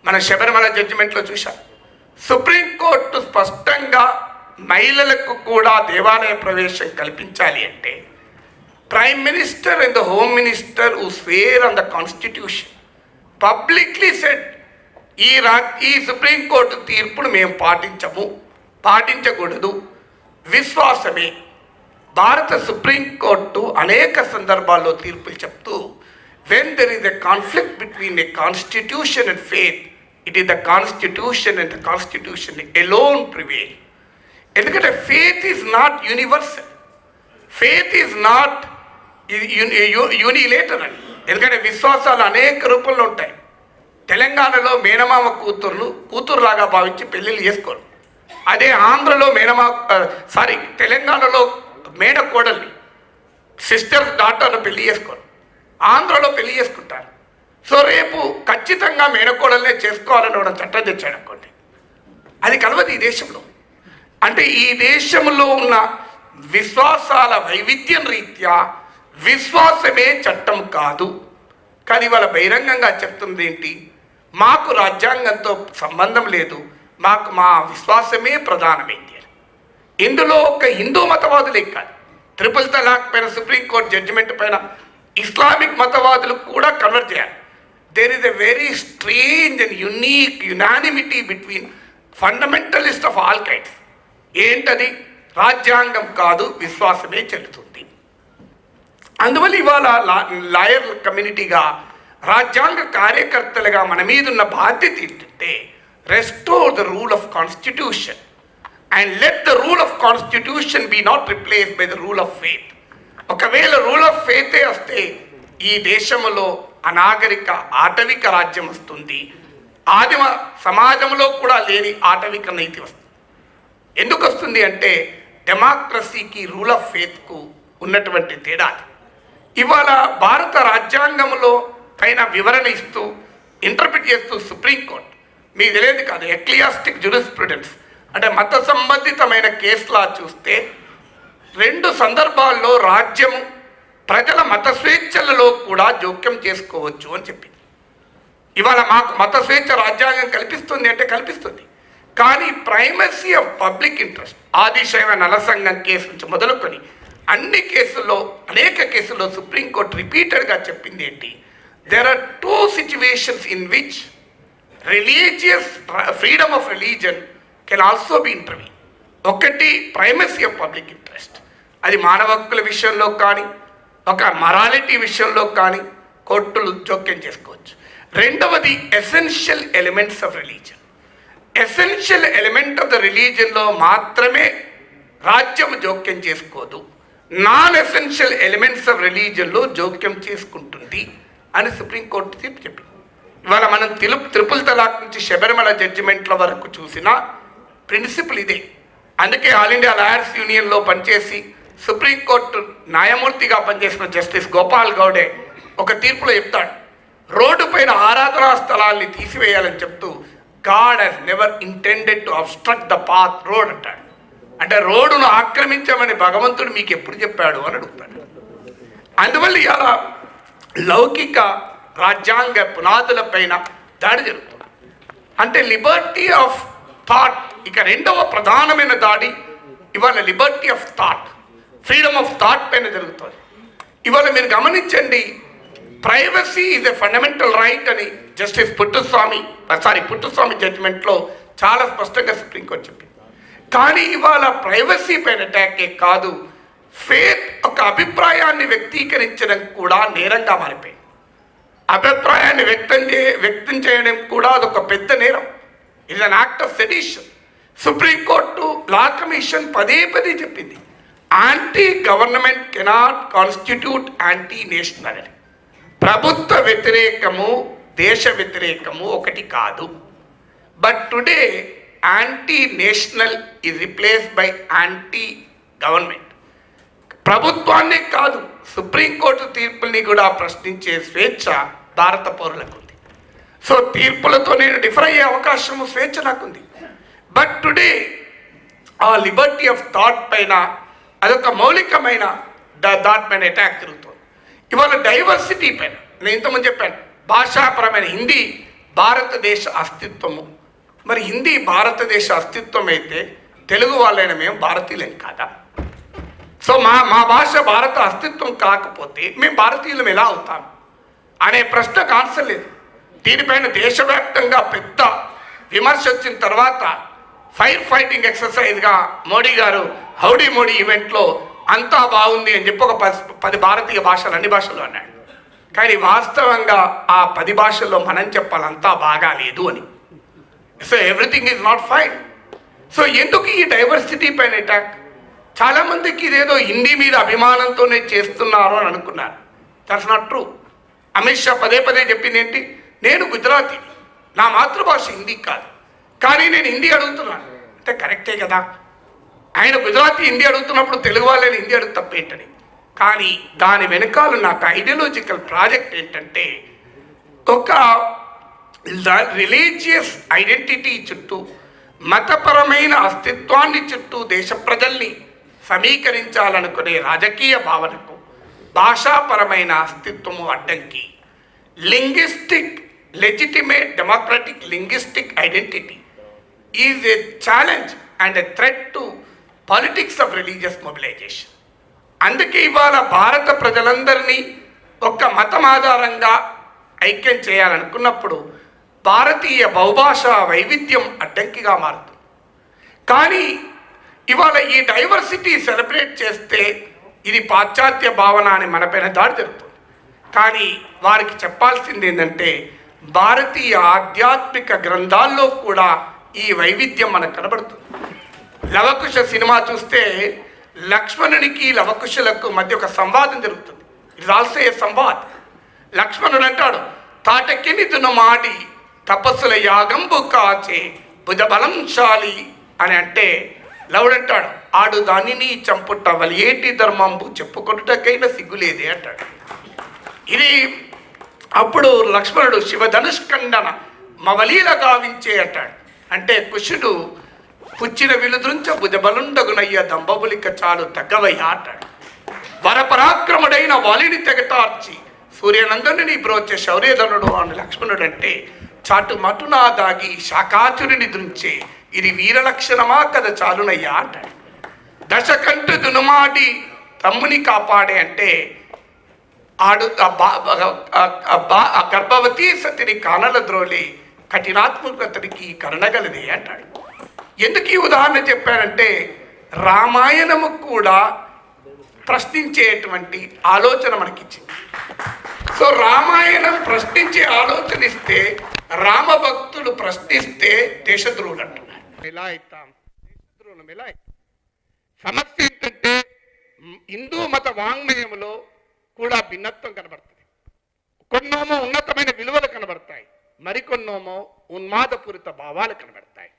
Speaker 1: మన శబరిమల జడ్జిమెంట్లో చూశాం. సుప్రీంకోర్టు స్పష్టంగా మహిళలకు కూడా దేవాలయ ప్రవేశం కల్పించాలి అంటే prime minister and the home minister who square on the constitution publicly said, ఈ సుప్రీంకోర్టు తీర్పును మేము పాటించకూడదు, విశ్వాసమే. భారత సుప్రీంకోర్టు అనేక సందర్భాల్లో తీర్పులు చెప్తూ, when there is a conflict between a constitution and faith, it is the constitution and the constitution alone prevail. ఎందుకంటే faith is not universal, faith is not unilateral. ఎందుకంటే విశ్వాసాలు అనేక రూపంలో ఉంటాయి. తెలంగాణలో మేనమామ కూతురులాగా భావించి పెళ్ళిళ్ళు చేసుకోరు. అదే ఆంధ్రలో తెలంగాణలో మేనకోడల్ని, సిస్టర్స్ డాటర్ను పెళ్లి చేసుకోరు, ఆంధ్రలో పెళ్లి చేసుకుంటారు. సో రేపు ఖచ్చితంగా మేనకోడల్నే చేసుకోవాలని ఒక చట్టం తెచ్చాడు అనుకోండి, అది కలవదు ఈ దేశంలో. అంటే ఈ దేశంలో ఉన్న విశ్వాసాల వైవిధ్యం రీత్యా విశ్వాసమే చట్టం కాదు. కానీ వాళ్ళ బహిరంగంగా చెప్తుంది ఏంటి? మాకు రాజ్యాంగంతో సంబంధం లేదు, మాకు మా విశ్వాసమే ప్రధానమైంది. ఇందులో ఒక హిందూ మతవాదులే కాదు, ట్రిపుల్ తలాక్ పైన సుప్రీంకోర్టు జడ్జిమెంట్ పైన ఇస్లామిక్ మతవాదులు కూడా కన్వర్ట్ చేయాలి. There is a very strange and unique unanimity between fundamentalist of all kinds. ఏంటది? రాజ్యాంగం కాదు, విశ్వాసమే చెల్లుతుంది. అందువల్ల ఇవాళ లాయర్ కమ్యూనిటీగా, రాజ్యాంగ కార్యకర్తలుగా మన మీద ఉన్న బాధ్యత ఏంటంటే, restore the rule of constitution and let the rule of constitution be not replace by the rule of faith. ఒకవేళ రూల్ ఆఫ్ ఫేతే వస్తే ఈ దేశంలో అనాగరిక ఆటవిక రాజ్యం వస్తుంది, ఆదిమ సమాజంలో కూడా లేని ఆటవిక నీతి వస్తుంది. ఎందుకు వస్తుంది అంటే డెమోక్రసీకి రూల్ ఆఫ్ ఫేత్కు ఉన్నటువంటి తేడా. ఇవాళ భారత రాజ్యాంగంలో పైన వివరణ ఇస్తూ ఇంటర్ప్రిట్ చేస్తూ సుప్రీంకోర్టు, మీకు తెలియదు కాదు, ఎక్లియాస్టిక్ జురిస్ప్రుడెన్స్ అంటే మత సంబంధితమైన కేసులా చూస్తే 2 సందర్భాల్లో రాజ్యము ప్రజల మత స్వేచ్ఛలలో కూడా జోక్యం చేసుకోవచ్చు అని చెప్పింది. ఇవాళ మాకు మత స్వేచ్ఛ రాజ్యాంగం కల్పిస్తుంది అంటే కల్పిస్తుంది, కానీ primacy of public interest, Adishaiva Nalasangam case నుంచి మొదలుకొని అన్ని కేసుల్లో, అనేక కేసుల్లో సుప్రీంకోర్టు రిపీటెడ్గా చెప్పింది ఏంటి? There are 2 situations in which religious freedom of religion can also be intervened. ఒకటి ప్రైమసీ ఆఫ్ పబ్లిక్ ఇంట్రెస్ట్, అది మానవ హక్కుల విషయంలో కానీ, ఒక మొరాలిటీ విషయంలో కానీ కోర్టులు జోక్యం చేసుకోవచ్చు. రెండవది essential elements of religion. Essential element of the రిలీజన్లో మాత్రమే రాజ్యం జోక్యం చేసుకోదు, నాన్ ఎసెన్షియల్ ఎలిమెంట్స్ ఆఫ్ రిలీజన్లో జోక్యం చేసుకుంటుంది అని సుప్రీంకోర్టు తీర్పు చెప్పింది. ఇవాళ మనం ట్రిపుల్ తలాక్ నుంచి శబరిమల జడ్జిమెంట్ల వరకు చూసిన ప్రిన్సిపల్ ఇదే. అందుకే ఆల్ ఇండియా లాయర్స్ యూనియన్లో పనిచేసి సుప్రీంకోర్టు న్యాయమూర్తిగా పనిచేసిన జస్టిస్ గోపాల్ గౌడే ఒక తీర్పులో చెప్తాడు, రోడ్డు పైన ఆరాధనా స్థలాల్ని తీసివేయాలని చెప్తూ God has never intended to obstruct the path road అంటాడు. అంటే రోడ్డును ఆక్రమించమని భగవంతుడు మీకు ఎప్పుడు చెప్పాడు అని అడుగుతాడు. అందువల్ల ఇలా లౌకిక రాజ్యాంగ పునాదుల పైన దాడి జరుగుతుంది. అంటే లిబర్టీ ఆఫ్ థాట్, ఇక రెండవ ప్రధానమైన దాడి ఇవాళ Liberty of thought, freedom of thought పైన జరుగుతుంది. ఇవాళ మీరు గమనించండి, privacy is a fundamental right అని జస్టిస్ పుట్టుస్వామి జడ్జిమెంట్లో చాలా స్పష్టంగా సుప్రీంకోర్టు చెప్పింది. కానీ ఇవాళ ప్రైవసీ పైన అటాకే కాదు, ఫేత్ ఒక అభిప్రాయాన్ని వ్యక్తీకరించడం కూడా నేరంగా మారిపోయింది. అభిప్రాయాన్ని వ్యక్తం చేయడం కూడా అదొక పెద్ద నేరం. It's an act of sedition. Supreme court law commission పదే పదే చెప్పింది, anti government cannot constitute anti national అని. ప్రభుత్వ వ్యతిరేకము దేశ వ్యతిరేకము ఒకటి కాదు. But today anti national is replaced by anti government. ప్రభుత్వాన్నే కాదు, సుప్రీంకోర్టు తీర్పుల్ని కూడా ప్రశ్నించే స్వేచ్ఛ భారత పౌరులకు ఉంది. సో తీర్పులతో నేను డిఫర్ అయ్యే అవకాశము, స్వేచ్ఛ నాకుంది. బట్ టుడే ఆ లిబర్టీ ఆఫ్ థాట్ పైన అదొక మౌలికమైన దానిపైన అటాక్ జరుగుతుంది. ఇవాళ డైవర్సిటీ పైన నేను ఇంతకుముందు చెప్పాను, భాషాపరమైన హిందీ భారతదేశ అస్తిత్వము. మరి హిందీ భారతదేశ అస్తిత్వం అయితే తెలుగు వాళ్ళైన మేము భారతీయులం కాదా? సో మా భాష భారత అస్తిత్వం కాకపోతే మేము భారతీయులం ఎలా అవుతాం అనే ప్రశ్నకు ఆన్సర్ లేదు. దీనిపైన దేశవ్యాప్తంగా పెద్ద విమర్శ వచ్చిన తర్వాత ఫైర్ ఫైటింగ్ ఎక్సర్సైజ్గా మోడీ గారు హౌడీ మోడీ ఈవెంట్లో అంతా బాగుంది అని చెప్పి ఒక 10 భారతీయ భాషలు అన్ని భాషల్లో అన్నాడు. కానీ వాస్తవంగా ఆ 10 భాషల్లో మనం చెప్పాలి అంతా బాగా లేదు అని. So everything is not fine. So ఎందుకు ఈ డైవర్సిటీ పైన అటాక్? చాలామందికి ఇదేదో హిందీ మీద అభిమానంతోనే చేస్తున్నారు అని అనుకున్నారు. That's not true. Amit Shah పదే పదే చెప్పింది ఏంటి, నేను గుజరాతీ, నా మాతృభాష హిందీ కాదు, కానీ నేను హిందీ అడుగుతున్నాను అంటే కరెక్టే కదా. ఆయన గుజరాతీ హిందీ అడుగుతున్నప్పుడు తెలుగు వాళ్ళని హిందీ అడుగు తప్పేంటని. కానీ దాని వెనకాల నాకు ఐడియాలజికల్ ప్రాజెక్ట్ ఏంటంటే, ఒక రిలీజియస్ ఐడెంటిటీ చుట్టూ, మతపరమైన అస్తిత్వాన్ని చుట్టూ దేశ ప్రజల్ని సమీకరించాలనుకునే రాజకీయ భావనకు భాషాపరమైన అస్తిత్వము అడ్డంకి. Linguistic legitimate democratic linguistic identity is a challenge and a threat to politics of religious mobilization. అందుకే ఇవాళ భారత ప్రజలందరినీ ఒక మతం ఆధారంగా ఐక్యం చేయాలనుకున్నప్పుడు భారతీయ బహుభాషా వైవిధ్యం అడ్డంకిగా మారుతుంది. కానీ ఇవాళ ఈ డైవర్సిటీ సెలబ్రేట్ చేస్తే ఇది పాశ్చాత్య భావన అని మనపైన దాడి జరుగుతుంది. కానీ వారికి చెప్పాల్సింది ఏంటంటే, భారతీయ ఆధ్యాత్మిక గ్రంథాల్లో కూడా ఈ వైవిధ్యం మనకు కనబడుతుంది. లవకుశ సినిమా చూస్తే లక్ష్మణునికి లవకుశులకు మధ్య ఒక సంవాదం జరుగుతుంది. It's also a Samvad. లక్ష్మణుడు అంటాడు, తాటకెనిదును మాడి తపస్సుల యాగంబు కాచే భుజబలంశాలి అని అంటే, లవుడు అంటాడు, ఆడు దానిని చంపుట వలియేటి ధర్మంబు చెప్పుకొనుటకైన సిగ్గులేదే అంటాడు. ఇది అప్పుడు లక్ష్మణుడు శివధనుష్కండన మవలీల గావించే అంటాడు. అంటే కుశుడు పుచ్చిన విలుదృంచ భుజబలుండగునయ్య దంబబులిక చాలు తగ్గవయ్యా అంటాడు. వరపరాక్రముడైన వాలిని తెగటార్చి సూర్యనందనుని బ్రోచే శౌర్యధనుడు అని లక్ష్మణుడు అంటే, చాటు మటునా దాగి శాకాచురిని దృంచే ఇది వీరలక్షణమా కదా చాలునయ్యా అంటాడు. దశకంటు దునుమాడి తమ్ముని కాపాడే అంటే, ఆడు గర్భవతి సతిని కానల ద్రోలి కఠినాత్మకతడికి కరుణగలదే అంటాడు. ఎందుకు ఈ ఉదాహరణ చెప్పానంటే, రామాయణము కూడా ప్రశ్నించేటువంటి ఆలోచన మనకిచ్చింది. సో రామాయణం ప్రశ్నించే ఆలోచన ఇస్తే, రామభక్తులు ప్రశ్నిస్తే దేశద్రోహులు అంటున్నారు. ఎలా అవుతాం? దేశద్రోహులం ఎలా అవుతాం? సమస్య ఏంటంటే, హిందూ మత వాంగ్మయంలో కూడా భిన్నత్వం కనబడుతుంది. కొన్నోమో ఉన్నతమైన విలువలు కనబడతాయి, మరికొన్నోమో ఉన్మాదపూరిత భావాలు కనబడతాయి.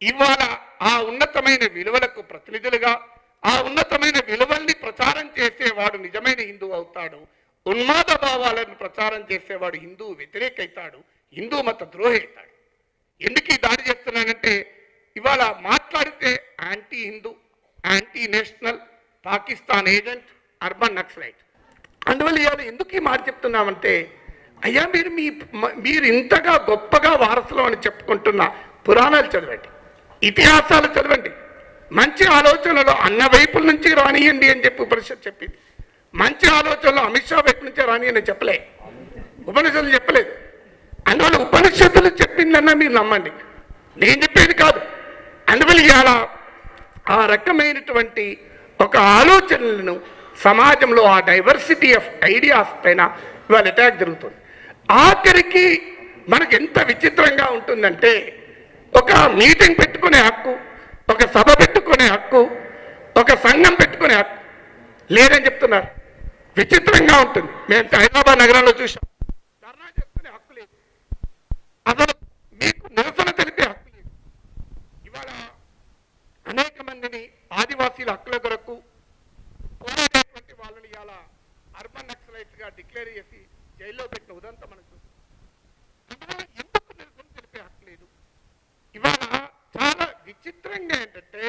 Speaker 1: ఇవాళ ఆ ఉన్నతమైన విలువలకు ప్రతినిధులుగా, ఆ ఉన్నతమైన విలువల్ని ప్రచారం చేసేవాడు నిజమైన హిందూ అవుతాడు. ఉన్మాద భావాలను ప్రచారం చేసేవాడు హిందూ వ్యతిరేక అవుతాడు, హిందూ మత ద్రోహి అవుతాడు. ఎందుకు ఈ దాడి చేస్తున్నానంటే, ఇవాళ మాట్లాడితే anti Hindu, anti national, Pakistan agent, urban naxalite. అందువల్ల ఇవాళ ఎందుకు ఈ మాట చెప్తున్నామంటే, అయ్యా మీరు ఇంతగా గొప్పగా వారసులు అని చెప్పుకుంటున్న పురాణాలు చదవండి, ఇతిహాసాలు చదవండి. మంచి ఆలోచనలు అన్న వైపుల నుంచి రానియండి అని చెప్పి ఉపనిషత్తు చెప్పింది. మంచి ఆలోచనలు అమిత్ షా వైపు నుంచే రానియని చెప్పలే, ఉపనిషత్తులు చెప్పలేదు. అందువల్ల ఉపనిషత్తులు చెప్పిందన్నా మీరు నమ్మండి, నేను చెప్పేది కాదు. అందువల్ల ఇవాళ ఆ రకమైనటువంటి ఒక ఆలోచనలను సమాజంలో, ఆ డైవర్సిటీ ఆఫ్ ఐడియాస్ పైన ఇవాళ అటాక్ జరుగుతుంది. ఆఖరికి మనకు ఎంత విచిత్రంగా ఉంటుందంటే ఒక మీటింగ్ పెట్టుకునే హక్కు, ఒక సభ పెట్టుకునే హక్కు, ఒక సంఘం పెట్టుకునే హక్కు లేదని చెప్తున్నారు. విచిత్రంగా ఉంటుంది. మేము హైదరాబాద్ నగరంలో చూసాం, ధర్నా చేసుకునే హక్కు లేదు, అసలు మీకు నిరసన తెలిపే హక్కు లేదు. ఇవాళ అనేక మందిని ఆదివాసీల హక్కుల కొరకు పోరాడేటువంటి వాళ్ళని ఇవాళ అర్బన్ నక్సలైట్స్గా డిక్లేర్ చేసి జైల్లో పెట్టిన ఉదంతా మనం చూస్తాం. ఇవాళ ఎందుకు నిరసన తెలిపే హక్కు లేదు? ఇవాళ చాలా విచిత్రంగా ఏంటంటే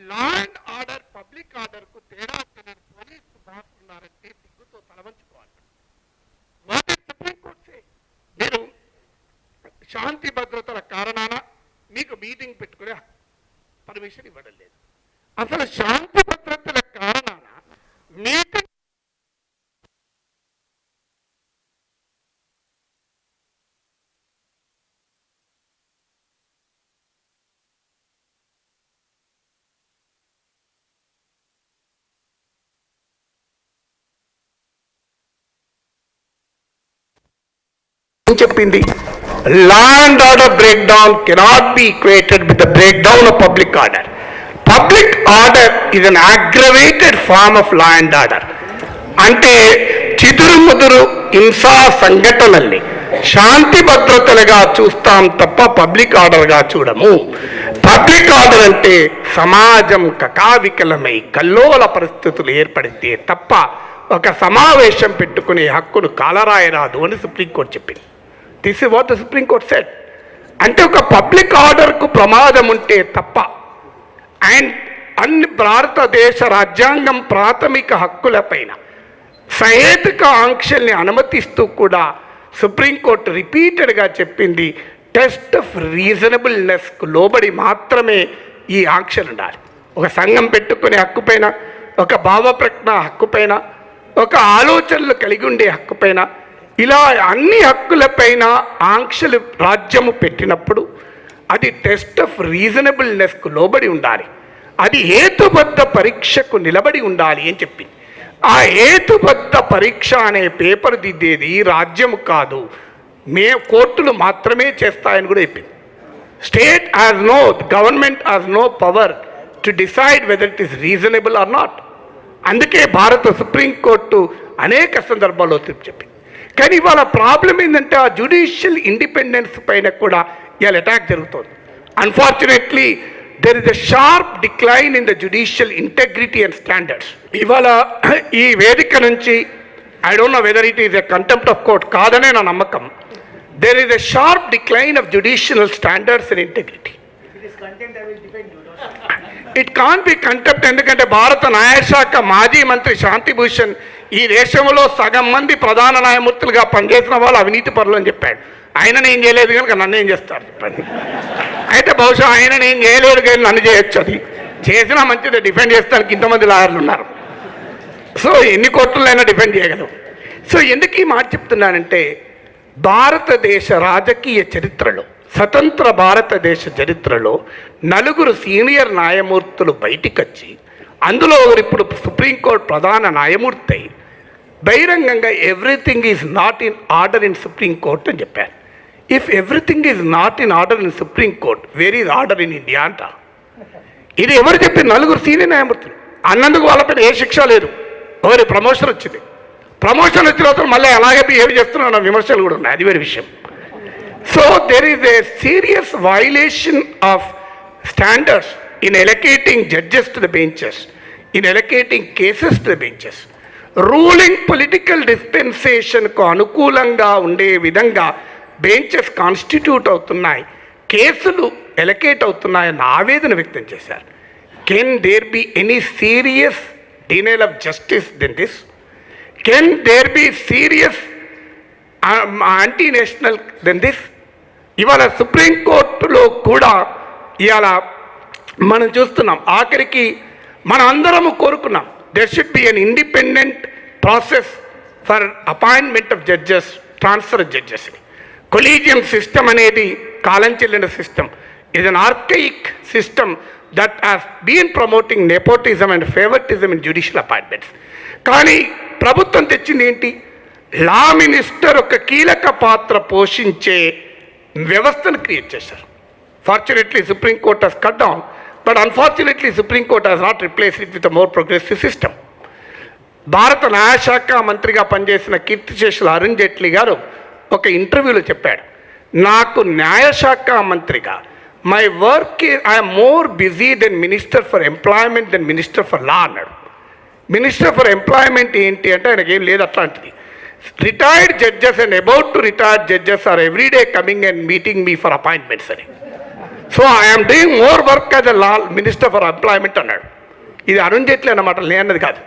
Speaker 1: లా అండ్ ఆర్డర్, పబ్లిక్ ఆర్డర్కు తేడా తెలియని పోలీసు బాస్ ఉన్నారంటే సిగ్గుతో తలవంచుకోవాలి. సుప్రీంకోర్టు మీరు శాంతి భద్రతల కారణాన మీకు మీటింగ్ పెట్టుకునే పర్మిషన్ ఇవ్వడం లేదు. అసలు శాంతి భద్రతల కారణాన మీటింగ్ చెప్పింది, law and order break down cannot be equated with the break down of public order. Public order is an aggravated form of law and order. అంటే చిదురుముదురు హింసా సంఘటనల్ని శాంతి భద్రతలుగా చూస్తాం తప్ప పబ్లిక్ ఆర్డర్గా చూడము. పబ్లిక్ ఆర్డర్ అంటే సమాజం కకావికలమై కల్లోల పరిస్థితులు ఏర్పడితే తప్ప ఒక సమావేశం పెట్టుకునే హక్కును కాలరాయరాదు అని సుప్రీంకోర్టు చెప్పింది. This is what the supreme court said. అంటే ఒక పబ్లిక్ ఆర్డర్కు ప్రమాదం ఉంటే తప్ప అండ్ భారతదేశ రాజ్యాంగం ప్రాథమిక హక్కులపైన సహేతుక ఆంక్షల్ని అనుమతిస్తూ కూడా సుప్రీంకోర్టు రిపీటెడ్గా చెప్పింది, టెస్ట్ ఆఫ్ రీజనబుల్నెస్కు లోబడి మాత్రమే ఈ ఆంక్షలు ఉండాలి. ఒక సంఘం పెట్టుకునే హక్కుపైన, ఒక భావప్రజ్ఞ హక్కుపైన, ఒక ఆలోచనలు కలిగి ఉండే హక్కుపైన, ఇలా అన్ని హక్కులపైన ఆంక్షలు రాజ్యము పెట్టినప్పుడు అది టెస్ట్ ఆఫ్ రీజనబుల్నెస్కు లోబడి ఉండాలి. అది హేతుబద్ధ పరీక్షకు నిలబడి ఉండాలి అని చెప్పింది. ఆ హేతుబద్ధ పరీక్ష అనే పేపర్ దిద్దేది రాజ్యము కాదు, కోర్టులు మాత్రమే చేస్తాయని కూడా చెప్పింది. State has no, government has no power to decide whether it is reasonable or not. అందుకే భారత సుప్రీంకోర్టు అనేక సందర్భాల్లో తీర్పు చెప్పింది. కానీ ఇవాళ ప్రాబ్లం ఏంటంటే ఆ జ్యుడిషియల్ ఇండిపెండెన్స్ పైన కూడా ఇవాళ అటాక్ జరుగుతుంది. Unfortunately there is a sharp decline in the judicial integrity and standards. ఇవాళ ఈ వేదిక నుంచి I don't know whether it is a contempt of court కాదనే నా నమ్మకం. There is a sharp decline of judicial standards and integrity. It can be contempt. ఎందుకంటే భారత న్యాయశాఖ మాజీ మంత్రి శాంతిభూషణ్ ఈ దేశంలో సగం మంది ప్రధాన న్యాయమూర్తులుగా పనిచేసిన వాళ్ళు అవినీతి పరులు అని చెప్పాడు. ఆయన ఏం చేయలేదు కనుక నన్ను ఏం చేస్తారు చెప్పండి. అయితే బహుశా ఆయన ఏం చేయలేదు కానీ నన్ను చేయొచ్చు. అది చేసినా మంచిది, డిఫెండ్ చేస్తానికి ఇంతమంది లాయర్లు ఉన్నారు. సో ఎన్ని కోర్టులైనా డిఫెండ్ చేయగలవు. సో ఎందుకు ఈ మాట చెప్తున్నానంటే భారతదేశ రాజకీయ చరిత్రలో, స్వతంత్ర భారతదేశ చరిత్రలో నలుగురు సీనియర్ న్యాయమూర్తులు బయటికి వచ్చి, అందులో ఇప్పుడు సుప్రీంకోర్టు ప్రధాన న్యాయమూర్తి అయి బహిరంగంగా everything is not in order in supreme court అని చెప్పారు. If everything is not in order in supreme court, where is order in India అంట. ఇది ఎవరు చెప్పి? నలుగురు సీనియర్ న్యాయమూర్తులు అన్నందుకు వాళ్ళపైన ఏ శిక్ష లేదు. ఎవరి ప్రమోషన్ వచ్చింది, ప్రమోషన్ వచ్చిన తర్వాత మళ్ళీ అలాగే బిహేవ్ చేస్తున్న విమర్శలు కూడా ఉన్నాయి, అది వేరే విషయం. So there is a serious violation of standards in allocating judges to the benches, in allocating cases to the benches. Ruling political డిస్పెన్సేషన్కు అనుకూలంగా ఉండే విధంగా బెంచెస్ కాన్స్టిట్యూట్ అవుతున్నాయి, కేసులు ఎలకేట్ అవుతున్నాయన్న ఆవేదన వ్యక్తం చేశారు. Can there be any serious denial of justice than this? Can there be serious anti national than this? ఇవాళ సుప్రీంకోర్టులో కూడా ఇవాళ మనం చూస్తున్నాం. ఆఖరికి మనం అందరము కోరుకున్నాం there should be an independent process for appointment of judges, transfer judges. Collegium system అనేది కాలం చెల్లిన system, is an archaic system that has been promoting nepotism and favoritism in judicial appointments. కానీ ప్రభుత్వం తెచ్చింది ఏంటి? లా మినిస్టర్ ఒక కీలక పాత్ర పోషించే వ్యవస్థను క్రియేట్ చేశారు. Fortunately Supreme Court has cut down, but unfortunately Supreme Court has not replace it with more progressive system. భారత న్యాయశాఖ మంత్రిగా పనిచేసిన కీర్తిశేషులు అరుణ్ జైట్లీ గారు ఒక ఇంటర్వ్యూలో చెప్పాడు, నాకు న్యాయశాఖ మంత్రిగా my work I'm more busy than minister for employment than minister for law అన్నాడు. మినిస్టర్ ఫర్ ఎంప్లాయ్మెంట్ ఏంటి అంటే ఆయనకి ఏం లేదు అట్లాంటిది. Retired judges and about to retired judges are everyday coming and meeting me for appointments అని. So I'm doing more work as a law minister for employment అన్నాడు. ఇది అరుణ్ జైట్లీ అన్నమాట, లేనది కాదు.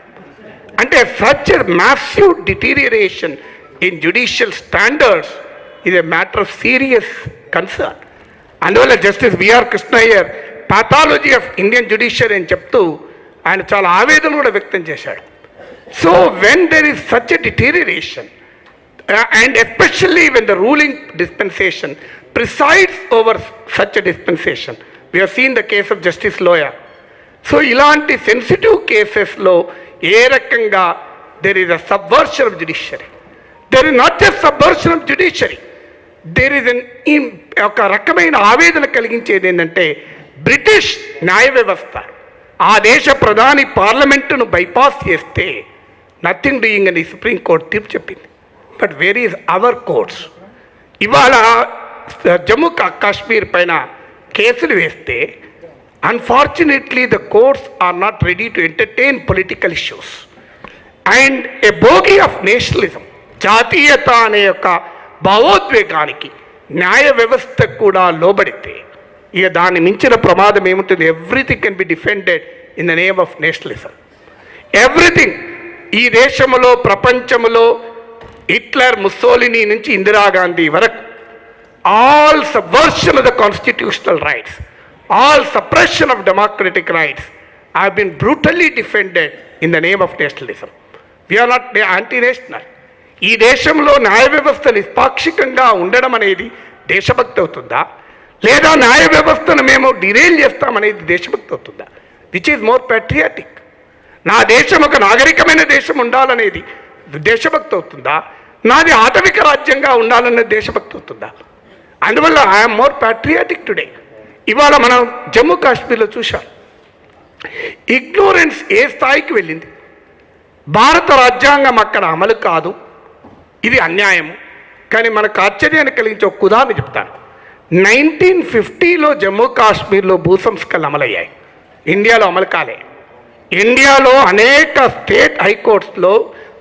Speaker 1: అంటే such a massive deterioration in judicial standards ఇది a matter of serious concern. అందువల్ల justice VR Krishna Iyer pathology of Indian judiciary అని చెప్తూ ఆయన చాలా ఆవేదన కూడా వ్యక్తం చేశాడు. So when there is such a deterioration and especially when the ruling dispensation presides over such a dispensation, we have seen the case of justice Loya. So ఇలాంటి sensitive కేసెస్లో ఏ రకంగా there is a subversion of judiciary. There is not just subversion of judiciary, there is ఒక రకమైన ఆవేదన కలిగించేది ఏంటంటే British న్యాయ వ్యవస్థ ఆ దేశ ప్రధాని పార్లమెంటును బైపాస్ చేస్తే నథింగ్ డూయింగ్ అని సుప్రీంకోర్టు తీర్పు చెప్పింది. But where is our courts? ఇవాళ జమ్మూ కాశ్మీర్ పైన కేసులు వేస్తే unfortunately the courts are not ready to entertain political issues and a bogey of nationalism, జాతీయత అనే యొక్క భావోద్వేగానికి న్యాయ వ్యవస్థ కూడా లోబడితే ఇక దాన్ని మించిన ప్రమాదం ఏముంటుంది? Everything can be defended in the name of nationalism. Everything. ఈ దేశంలో ప్రపంచంలో హిట్లర్, ముస్సోలినీ నుంచి ఇందిరాగాంధీ వరకు all subversion of the constitutional rights, all suppression of democratic rights have been brutally defended in the name of nationalism. We are not anti national. ఈ దేశంలో న్యాయ వ్యవస్థ నిష్పాక్షికంగా ఉండడం అనేది దేశభక్తి అవుతుందా, లేదా న్యాయ వ్యవస్థను మేము డిరైల్ చేస్తామనేది దేశభక్తి అవుతుందా? Which is more patriotic? నా దేశం ఒక నాగరికమైన దేశం ఉండాలనేది దేశభక్తి అవుతుందా, నాది ఆటవిక రాజ్యంగా ఉండాలనేది దేశభక్తి అవుతుందా? అందువల్ల ఐఎమ్ మోర్ ప్యాట్రియాటిక్ టుడే. ఇవాళ మనం జమ్మూ కాశ్మీర్లో చూశాం, ఇగ్నోరెన్స్ ఏ స్థాయికి వెళ్ళింది. భారత రాజ్యాంగం అక్కడ అమలు కాదు, ఇది అన్యాయము. కానీ మనకు ఆశ్చర్యాన్ని కలిగించే ఒక ఉదాహరణ చెప్తాను. 1950లో జమ్మూ కాశ్మీర్లో భూ సంస్కరణలు అమలయ్యాయి, ఇండియాలో అమలు కాలే. ఇండియాలో అనేక స్టేట్ హైకోర్ట్స్లో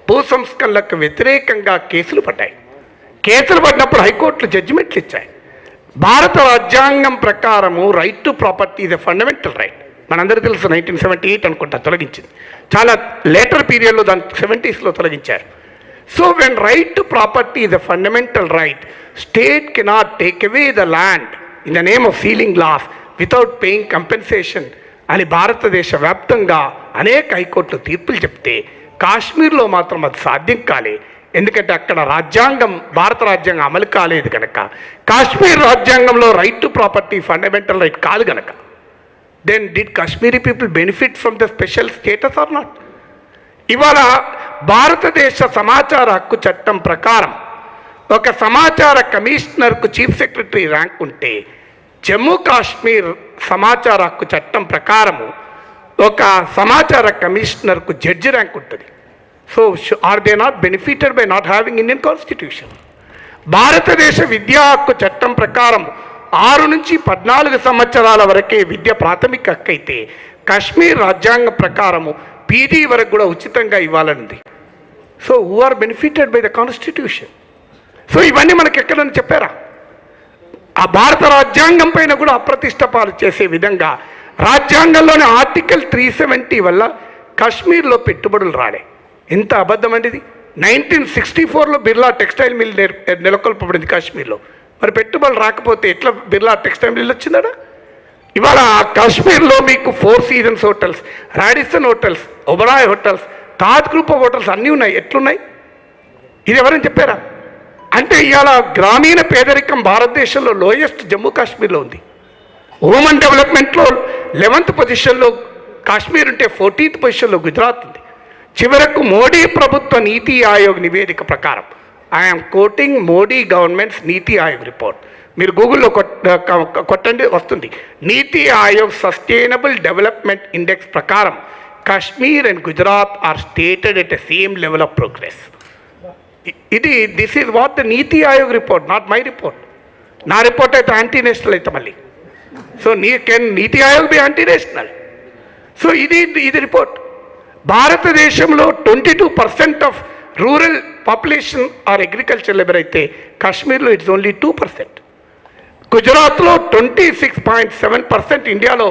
Speaker 1: భూ సంస్కరణలకు వ్యతిరేకంగా కేసులు పడ్డాయి. కేసులు పడినప్పుడు హైకోర్టులు జడ్జిమెంట్లు ఇచ్చాయి. భారత రాజ్యాంగం ప్రకారము right to property is a fundamental right. మనందరికీ తెలుసు 1978 అనుకుంటా తొలగించింది. చాలా లేటర్ పీరియడ్లో దాన్ని 70sలో తొలగించారు. So when right to property is a fundamental right, state cannot take away the land in the name of ceiling laws without paying compensation అని భారతదేశ వ్యాప్తంగా అనేక హైకోర్టులు తీర్పులు చెప్తే కాశ్మీర్లో మాత్రం అది సాధ్యం కాలే. ఎందుకంటే అక్కడ రాజ్యాంగం, భారత రాజ్యాంగం అమలు కాలేదు కనుక. కాశ్మీర్ రాజ్యాంగంలో right to property fundamental right కాదు కనుక. Then did Kashmiri people benefit from the special status or not? ఇవాళ భారతదేశ సమాచార హక్కు చట్టం ప్రకారం ఒక సమాచార కమిషనర్కు చీఫ్ సెక్రటరీ ర్యాంక్ ఉంటే జమ్మూ కాశ్మీర్ సమాచార హక్కు చట్టం ప్రకారము ఒక సమాచార కమిషనర్కు జడ్జి ర్యాంక్ ఉంటుంది. So are they not benefited by not having Indian constitution? భారతదేశ విద్యా హక్కు చట్టం ప్రకారం 6 నుంచి 14 సంవత్సరాల వరకే విద్య ప్రాథమిక హక్కు అయితే కాశ్మీర్ రాజ్యాంగం ప్రకారము పీజీ వరకు కూడా ఉచితంగా ఇవ్వాలనుంది. So who are benefited by the constitution? So ఇవన్నీ మనకి ఎక్కడని చెప్పారా? ఆ భారత రాజ్యాంగం పైన కూడా అప్రతిష్ట పాలు చేసే విధంగా రాజ్యాంగంలోని ఆర్టికల్ 370 వల్ల కాశ్మీర్లో పెట్టుబడులు రాలే. ఎంత అబద్ధం అండి ఇది. 1964లో బిర్లా టెక్స్టైల్ మిల్ నెలకొల్పబడింది కాశ్మీర్లో. మరి పెట్టుబడులు రాకపోతే ఎట్లా బిర్లా టెక్స్టైల్ మిల్ వచ్చిందా? ఇవాళ కాశ్మీర్లో మీకు 4 seasons hotels, Radisson hotels, Oberoi hotels, Taj group of hotels అన్నీ ఉన్నాయి. ఎట్లున్నాయి? ఇది ఎవరైనా చెప్పారా? అంటే ఇవాళ గ్రామీణ పేదరికం భారతదేశంలో లోయెస్ట్ జమ్మూ కాశ్మీర్లో ఉంది. హ్యూమన్ డెవలప్మెంట్లో 11th పొజిషన్లో కాశ్మీర్ ఉంటే 14th పొజిషన్లో గుజరాత్ ఉంది. చివరకు మోడీ ప్రభుత్వ నీతి ఆయోగ్ నివేదిక ప్రకారం, I'm quoting Modi governments NITI Aayog report, మీరు గూగుల్లో కొట్టండి వస్తుంది. నీతి ఆయోగ్ సస్టైనబుల్ డెవలప్మెంట్ ఇండెక్స్ ప్రకారం Kashmir and Gujarat are stated at a same level of progress. This is what the NITI Aayog report, not my report. నా రిపోర్ట్ అయితే యాంటీ నేషనల్ అయితే మళ్ళీ. So can NITI Aayog be anti national? So ఇది రిపోర్ట్. భారతదేశంలో 22% of rural population are agriculture labour అయితే కాశ్మీర్లో it's only 2%. గుజరాత్లో 26.7%, ఇండియాలో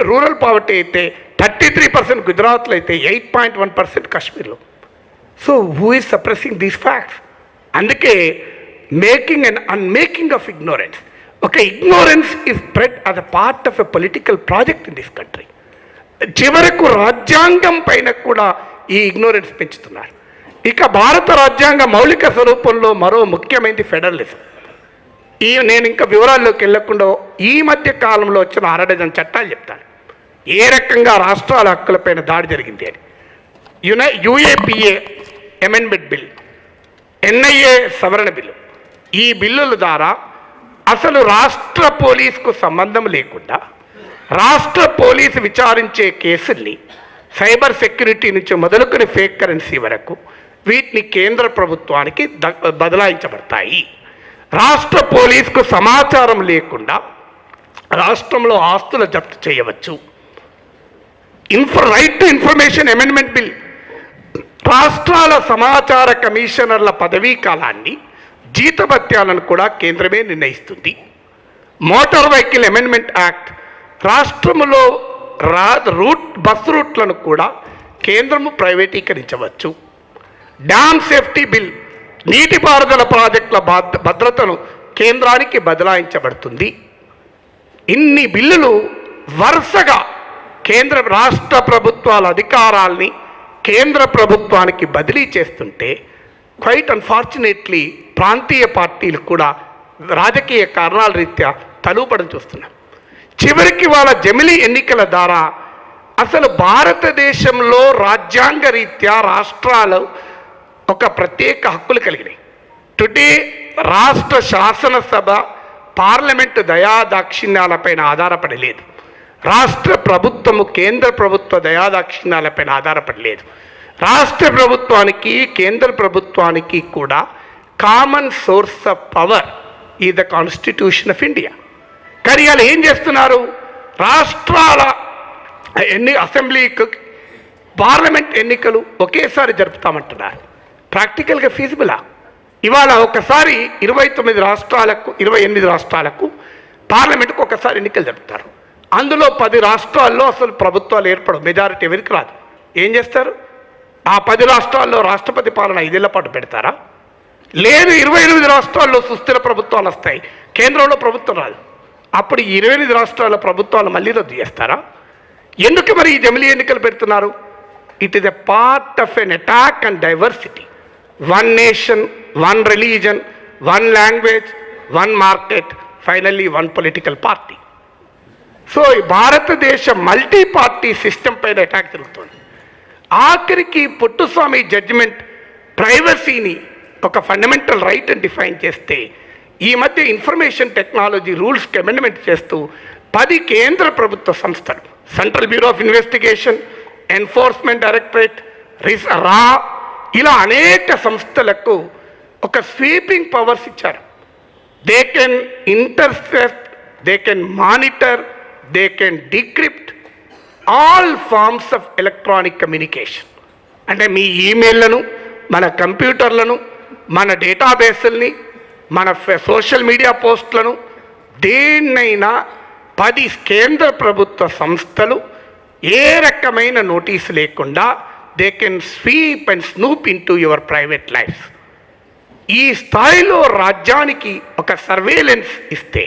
Speaker 1: రూరల్ పావర్టీ అయితే 33%, గుజరాత్లో అయితే 8.1% కాశ్మీర్లో. So who is suppressing these facts? అందుకే making and unmaking of ignorance. ఒక ignorance is spread as a part of a political project in this country. చివరకు రాజ్యాంగం పైన కూడా ఈ ఇగ్నోరెన్స్ పెంచుతున్నారు. ఇక భారత రాజ్యాంగ మౌలిక స్వరూపంలో మరో ముఖ్యమైనది ఫెడరలిజం. నేను ఇంకా వివరాల్లోకి వెళ్లకుండా ఈ మధ్య కాలంలో వచ్చిన 6 డజన్ చట్టాలు చెప్తాను ఏ రకంగా రాష్ట్రాల హక్కులపైన దాడి జరిగింది అని. యుఏపిఏ అమెండ్మెంట్ బిల్, ఎన్ఐఏ సవరణ బిల్లు, ఈ బిల్లుల ద్వారా అసలు రాష్ట్ర పోలీసుకు సంబంధం లేకుండా రాష్ట్ర పోలీసు విచారించే కేసుల్ని సైబర్ సెక్యూరిటీ నుంచి మొదలుకొని ఫేక్ కరెన్సీ వరకు వీటిని కేంద్ర ప్రభుత్వానికి బదలాయించబడతాయి. రాష్ట్ర పోలీసుకు సమాచారం లేకుండా రాష్ట్రంలో ఆస్తులు జప్తు చేయవచ్చు. Right to information amendment bill రాష్ట్రాల సమాచార కమిషనర్ల పదవీ కాలాన్ని, జీతభత్యాలను కూడా కేంద్రమే నిర్ణయిస్తుంది. మోటార్ వెహికల్ అమెండ్మెంట్ యాక్ట్ రాష్ట్రంలో బస్ రూట్లను కూడా కేంద్రము ప్రైవేటీకరించవచ్చు. డ్యామ్ సేఫ్టీ బిల్ నీటిపారుదల ప్రాజెక్టుల భద్రతను కేంద్రానికి బదలాయించబడుతుంది. ఇన్ని బిల్లులు వరుసగా రాష్ట్ర ప్రభుత్వాల అధికారాల్ని కేంద్ర ప్రభుత్వానికి బదిలీ చేస్తుంటే క్వైట్ అన్ఫార్చునేట్లీ ప్రాంతీయ పార్టీలు కూడా రాజకీయ కారణాల రీత్యా తలూపడం చూస్తున్నాం. చివరికి వాళ్ళ జమిలీ ఎన్నికల ద్వారా అసలు భారతదేశంలో రాజ్యాంగ రీత్యా రాష్ట్రాలు ఒక ప్రత్యేక హక్కులు కలిగినాయి. టుడే రాష్ట్ర శాసనసభ పార్లమెంటు దయాదాక్షిణ్యాలపైన ఆధారపడి లేదు. రాష్ట్ర ప్రభుత్వము కేంద్ర ప్రభుత్వ దయాదాక్షిణ్యాలపైన ఆధారపడి లేదు. రాష్ట్ర ప్రభుత్వానికి కేంద్ర ప్రభుత్వానికి కూడా కామన్ సోర్స్ ఆఫ్ పవర్ ఈ ద కాన్స్టిట్యూషన్ ఆఫ్ ఇండియా. కానీ వాళ్ళు ఏం చేస్తున్నారు? రాష్ట్రాల అసెంబ్లీకి పార్లమెంట్ ఎన్నికలు ఒకేసారి జరుపుతామంటున్నారు. ప్రాక్టికల్గా ఫీజిబులా? ఇవాళ ఒకసారి 28 రాష్ట్రాలకు పార్లమెంట్కు ఒకసారి ఎన్నికలు జరుపుతారు. అందులో 10 రాష్ట్రాల్లో అసలు ప్రభుత్వాలు ఏర్పడవు, మెజారిటీ ఎవరికి రాదు. ఏం చేస్తారు? ఆ 10 రాష్ట్రాల్లో రాష్ట్రపతి పాలన 5 ఏళ్ల పాటు పెడతారా? లేదు, 28 రాష్ట్రాల్లో సుస్థిర ప్రభుత్వాలు వస్తాయి, కేంద్రంలో ప్రభుత్వం రాదు. అప్పుడు 28 రాష్ట్రాల ప్రభుత్వాలు మళ్ళీ రద్దు చేస్తారా? ఎందుకు మరి ఈ జమిలీ ఎన్నికలు పెడుతున్నారు? It is a part of an attack and diversity. 1 nation, 1 religion, 1 language, 1 market, finally 1 political party. So భారతదేశ మల్టీ పార్టీ సిస్టమ్ పైన అటాక్ జరుగుతుంది. ఆఖరికి పుట్టుస్వామి జడ్జిమెంట్ ప్రైవసీని ఒక ఫండమెంటల్ రైట్ అని డిఫైన్ చేస్తే, ఈ మధ్య ఇన్ఫర్మేషన్ టెక్నాలజీ రూల్స్కి అమెండ్మెంట్ చేస్తూ 10 కేంద్ర ప్రభుత్వ సంస్థలు, central bureau of investigation, enforcement directorate, ఇలా అనేక సంస్థలకు ఒక స్వీపింగ్ పవర్స్ ఇచ్చారు. They can intercept, they can monitor, they can decrypt all forms of electronic communication. అంటే మీ ఈమెయిల్లను, మన కంప్యూటర్లను, మన డేటాబేసుల్ని, మన సోషల్ మీడియా పోస్టులను, దేన్నైనా 10 కేంద్ర ప్రభుత్వ సంస్థలు ఏ రకమైన నోటీసు లేకుండా they can sweep and snoop into your private life. ఈ స్థాయిలో రాజ్యానికి ఒక సర్వేలెన్స్ ఇస్తే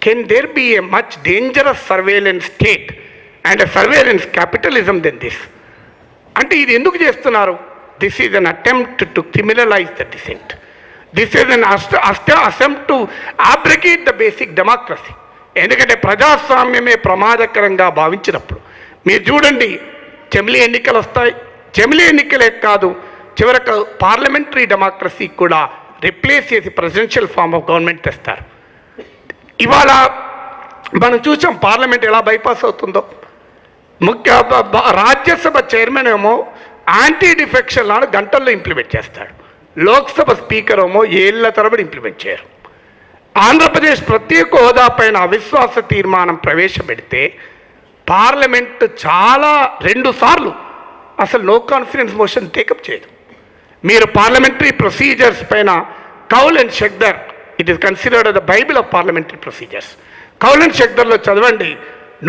Speaker 1: can there be a much dangerous surveillance state and surveillance capitalism than this. అంటే ఇది ఎందుకు చేస్తున్నారు? This is an attempt to criminalize the dissent. This is an attempt to abrogate the basic democracy. ఎందుకంటే ప్రజాస్వామ్యమే ప్రమాదకరంగా భావించినప్పుడు మీరు చూడండి, జమిలీ ఎన్నికలు వస్తాయి, జమిలీ ఎన్నికలే కాదు, చివరకు పార్లమెంటరీ డెమోక్రసీ కూడా రిప్లేస్ చేసి ప్రెసిడెన్షియల్ ఫార్మ్ ఆఫ్ గవర్నమెంట్ తెస్తారు. ఇవాళ మనం చూసాం పార్లమెంట్ ఎలా బైపాస్ అవుతుందో. రాజ్యసభ చైర్మన్ ఏమో యాంటీ డిఫెక్షన్ లాను గంటల్లో ఇంప్లిమెంట్ చేస్తాడు, లోక్సభ స్పీకర్ ఏమో ఏళ్ల తరబడి ఇంప్లిమెంట్ చేయరు. ఆంధ్రప్రదేశ్ ప్రత్యేక హోదా పైన అవిశ్వాస తీర్మానం ప్రవేశపెడితే పార్లమెంట్ చాలా 2 సార్లు అసలు నో కాన్ఫిడెన్స్ మోషన్ టేకప్ చేయదు. మీరు పార్లమెంటరీ ప్రొసీజర్స్ పైన Kaul and Shakdher, it is considered the bible of parliamentary procedures. Kaul and షెక్దర్లో చదవండి,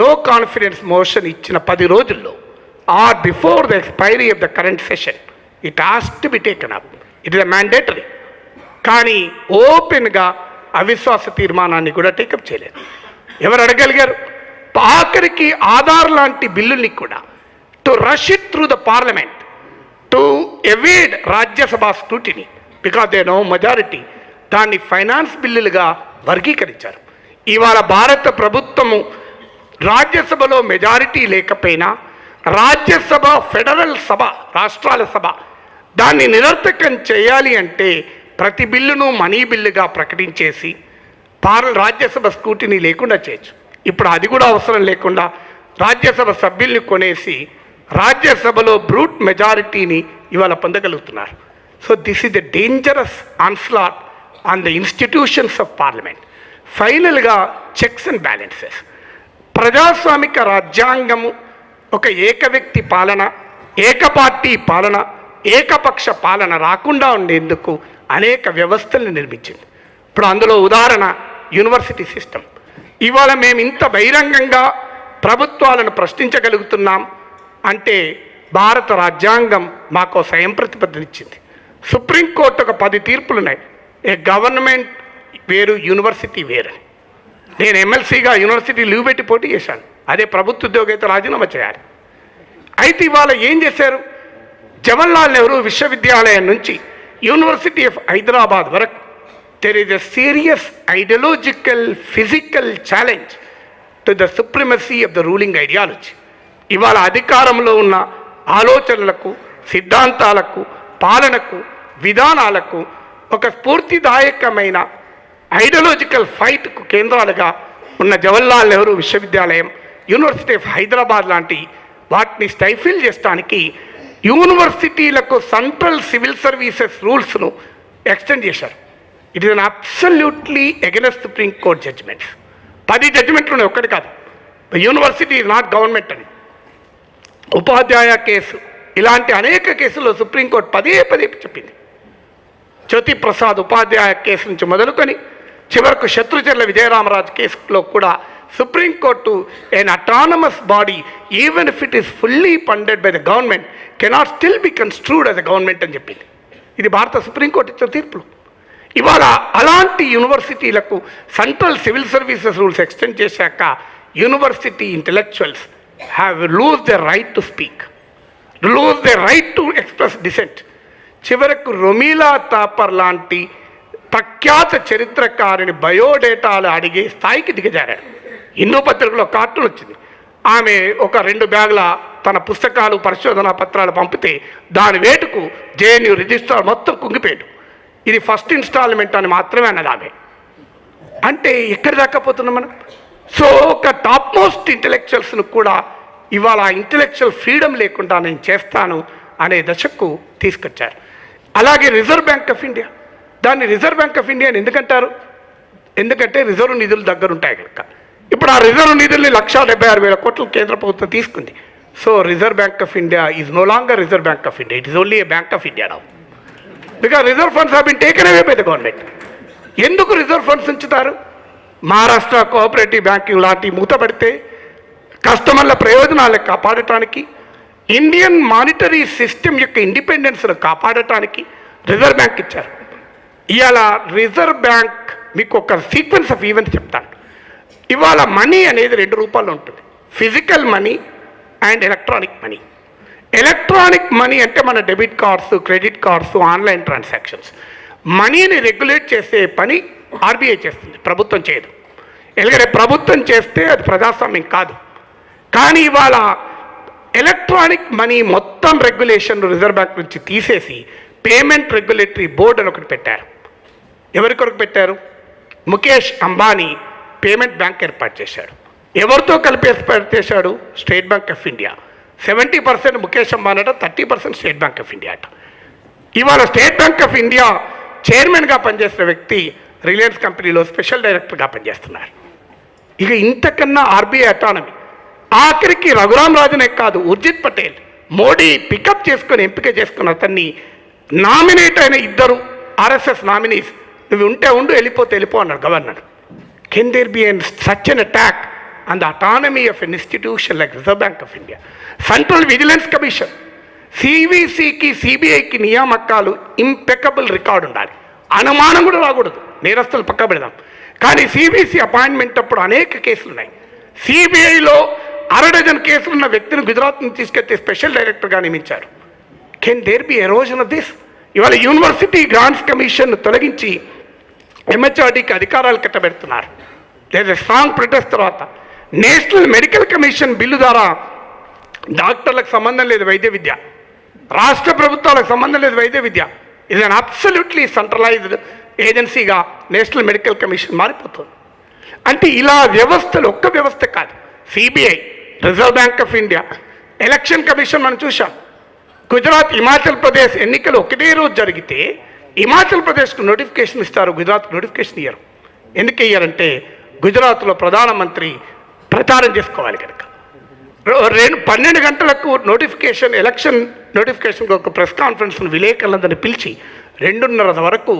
Speaker 1: నో కాన్ఫిడెన్స్ మోషన్ ఇచ్చిన 10 రోజుల్లో or before the expiry of the current session it has to be taken up, it is a mandatory. కానీ ఓపెన్గా అవిశ్వాస తీర్మానాన్ని కూడా take up చేయలేదు. ఎవరు అడగలిగారు? ఆఖరికి ఆధార్ లాంటి బిల్లుల్ని కూడా to rush it through the parliament to evade Rajya Sabha scrutiny because they know majority, దాన్ని ఫైనాన్స్ బిల్లులుగా వర్గీకరించారు. ఇవాళ భారత ప్రభుత్వము రాజ్యసభలో మెజారిటీ లేకపోయినా రాజ్యసభ ఫెడరల్ సభ, రాష్ట్రాల సభ, దాన్ని నిరర్థకం చేయాలి అంటే ప్రతి బిల్లును మనీ బిల్లుగా ప్రకటించేసి రాజ్యసభ స్క్రూటినీ లేకుండా చేయొచ్చు. ఇప్పుడు అది కూడా అవసరం లేకుండా రాజ్యసభ సభ్యుల్ని కొనేసి రాజ్యసభలో బ్రూట్ మెజారిటీని ఇవాళ పొందగలుగుతున్నారు. So this is the dangerous onslaught on the institutions of parliament. ఫైనల్గా చెక్స్ అండ్ బ్యాలెన్సెస్. ప్రజాస్వామిక రాజ్యాంగము ఒక ఏక వ్యక్తి పాలన, ఏకపార్టీ పాలన, ఏకపక్ష పాలన రాకుండా ఉండేందుకు అనేక వ్యవస్థల్ని నిర్మించింది. ఇప్పుడు అందులో ఉదాహరణ యూనివర్సిటీ సిస్టమ్. ఇవాళ మేము ఇంత బహిరంగంగా ప్రభుత్వాలను ప్రశ్నించగలుగుతున్నాం అంటే భారత రాజ్యాంగం మాకు స్వయం ప్రతిపత్తినిచ్చింది. సుప్రీంకోర్టు ఒక 10 తీర్పులున్నాయి. ఏ గవర్నమెంట్ వేరు, యూనివర్సిటీ వేరు. నేను ఎమ్మెల్సీగా యూనివర్సిటీ లీవ్ పెట్టి పోటీ చేశాను, అదే ప్రభుత్వ ఉద్యోగి అయితే రాజీనామా చేయాలి. అయితే ఇవాళ ఏం చేశారు? జవహర్లాల్ నెహ్రూ విశ్వవిద్యాలయం నుంచి యూనివర్సిటీ ఆఫ్ హైదరాబాద్ వరకు there is a serious ideological, physical challenge to the supremacy of the ruling ideology. ఇవాళ అధికారంలో ఉన్న ఆలోచనలకు, సిద్ధాంతాలకు, పాలనకు, విధానాలకు ఒక స్ఫూర్తిదాయకమైన ఐడియాలజికల్ ఫైట్కు కేంద్రాలుగా ఉన్న జవహర్లాల్ నెహ్రూ విశ్వవిద్యాలయం, యూనివర్సిటీ ఆఫ్ హైదరాబాద్ లాంటి వాటిని స్టైఫిల్ చేయడానికి యూనివర్సిటీలకు సెంట్రల్ సివిల్ సర్వీసెస్ రూల్స్ను ఎక్స్టెండ్ చేశారు. It is an absolutely against supreme court judgements. 10 జడ్జిమెంట్లు ఉన్నాయి, ఒక్కటి కాదు. యూనివర్సిటీ ఈజ్ నాట్ గవర్నమెంట్ అని, ఉపాధ్యాయ కేసు, ఇలాంటి అనేక కేసుల్లో సుప్రీంకోర్టు పదే చెప్పింది. జ్యోతి ప్రసాద్ ఉపాధ్యాయ కేసు నుంచి మొదలుకొని చివరకు శత్రుచర్ల విజయరామరాజు కేసులో కూడా supreme court an autonomous body even if it is fully funded by the government cannot still be construed as a government అని చెప్పింది. ఇది భారత సుప్రీంకోర్టు ఇచ్చిన తీర్పులు. ఇవాళ అలాంటి యూనివర్సిటీలకు central civil services rules extend చేశాక university intellectuals have lose the right to speak, lose the right to express dissent. చివరకు రొమీలా తాపర్ లాంటి ప్రఖ్యాత చరిత్రకారుని బయోడేటాలు అడిగే స్థాయికి దిగజారాడు. హిందూ పత్రికలో కార్టూన్ వచ్చింది. ఆమె ఒక 2 బ్యాగుల తన పుస్తకాలు, పరిశోధనా పత్రాలు పంపితే దాని వేటుకు జేఎన్యూ రిజిస్ట్రార్ మొత్తం కుంగిపోయాడు. ఇది ఫస్ట్ ఇన్స్టాల్మెంట్ అని మాత్రమే అన్నది ఆమె. అంటే ఎక్కడి దాకా పోతున్నాం మనం? సో ఒక టాప్ మోస్ట్ ఇంటెలెక్చువల్స్ను కూడా ఇవాళ ఇంటెలెక్చువల్ ఫ్రీడమ్ లేకుండా నేను చేస్తాను అనే దశకు తీసుకొచ్చారు. అలాగే రిజర్వ్ బ్యాంక్ ఆఫ్ ఇండియా, దాన్ని రిజర్వ్ బ్యాంక్ ఆఫ్ ఇండియా అని ఎందుకంటారు? ఎందుకంటే రిజర్వ్ నిధులు దగ్గర ఉంటాయి కనుక. ఇప్పుడు ఆ రిజర్వ్ నిధుల్ని 1,76,000 కోట్లు కేంద్ర ప్రభుత్వం తీసుకుంది. So reserve bank of India is no longer reserve bank of India, it is only a bank of India now because reserve funds have been taken away by the government. ఎందుకు reserve funds ఉంచుతారు? Maharashtra cooperative banking లాంటి మూతపడితే కస్టమర్ల ప్రయోజనాలను కాపాడటానికి, Indian monetary system యొక్క ఇండిపెండెన్స్ను కాపాడటానికి reserve bank ఇచ్చారు. ఇవాళ రిజర్వ్ బ్యాంక్ మీకు ఒక సీక్వెన్స్ ఆఫ్ ఈవెంట్స్ చెప్తాను. ఇవాళ మనీ అనేది 2 రూపాల్లో ఉంటుంది, physical money and electronic money. Electronic money అంటే మన debit cards, credit cards, online transactions. మనీని రెగ్యులేట్ చేసే పని ఆర్బీఐ చేస్తుంది, ప్రభుత్వం చేయదు. ఎందుకంటే ప్రభుత్వం చేస్తే అది ప్రజాస్వామ్యం కాదు. కానీ ఇవాళ ఎలక్ట్రానిక్ మనీ మొత్తం రెగ్యులేషన్ రిజర్వ్ బ్యాంక్ నుంచి తీసేసి పేమెంట్ రెగ్యులేటరీ బోర్డు అని ఒకటి పెట్టారు. ఎవరి కొరకు పెట్టారు? ముఖేష్ అంబానీ పేమెంట్ బ్యాంక్ ఏర్పాటు చేశాడు. ఎవరితో కలిపి ఏర్పాటు చేశాడు? State bank of India. 70% Mukesh Ambani అట, 30% స్టేట్ బ్యాంక్ ఆఫ్ ఇండియా అట. ఇవాళ స్టేట్ బ్యాంక్ ఆఫ్ ఇండియా చైర్మన్గా పనిచేసిన వ్యక్తి రిలయన్స్ కంపెనీలో స్పెషల్ డైరెక్టర్గా పనిచేస్తున్నారు. ఇక ఇంతకన్నా ఆర్బీఐ అటానమీ, ఆఖరికి రఘురామ్ రాజనే కాదు, ఉర్జిత్ పటేల్ మోడీ పికప్ చేసుకొని ఎంపిక చేసుకున్న అతన్ని నామినేట్ అయిన 2 ఆర్ఎస్ఎస్ నామినీస్, నువ్వు ఉంటే ఉండు, వెళ్ళిపోతే వెళ్ళిపో అన్నారు governor. Can there be such an attack on the autonomy of an institution like reserve bank of India? Central vigilance commission, సివిసికి సిబిఐకి నియామకాలు ఇంపెకబుల్ రికార్డు ఉండాలి, అనుమానం కూడా రాకూడదు, నేరస్తులు పక్క పెడదాం. కానీ సిబిసి అపాయింట్మెంట్ అప్పుడు అనేక కేసులు ఉన్నాయి. సిబిఐలో 6 డజన్ కేసులు ఉన్న వ్యక్తిని గుజరాత్ నుంచి తీసుకెళ్తే స్పెషల్ డైరెక్టర్గా నియమించారు. Can there be erosion of this? ఇవాళ యూనివర్సిటీ గ్రాంట్స్ కమిషన్ తొలగించి ఎంహెచ్ఆర్డీకి అధికారాలు కట్టబెడుతున్నారు. There is strong protest. తర్వాత నేషనల్ మెడికల్ కమిషన్ బిల్లు ద్వారా డాక్టర్లకు సంబంధం లేదు వైద్య విద్య, రాష్ట్ర ప్రభుత్వాలకు సంబంధం లేదు వైద్య విద్య. ఇది అన్ అబ్సల్యూట్లీ సెంట్రలైజ్డ్ ఏజెన్సీగా నేషనల్ మెడికల్ కమిషన్ మారిపోతుంది. అంటే ఇలా వ్యవస్థలు, ఒక్క వ్యవస్థ కాదు, CBI, reserve bank of India, election commission మనం చూసాం. గుజరాత్, హిమాచల్ ప్రదేశ్ ఎన్నికలు ఒకటే రోజు జరిగితే హిమాచల్ ప్రదేశ్కు నోటిఫికేషన్ ఇస్తారు, గుజరాత్కు నోటిఫికేషన్ ఇయ్యరు. ఎందుకు ఇయ్యారంటే గుజరాత్లో ప్రధానమంత్రి ప్రచారం చేసుకోవాలి కనుక. 12 గంటలకు నోటిఫికేషన్, ఎలక్షన్ నోటిఫికేషన్కి ఒక ప్రెస్ కాన్ఫరెన్స్ను విలేకరులందరినీ పిలిచి 2:30 వరకు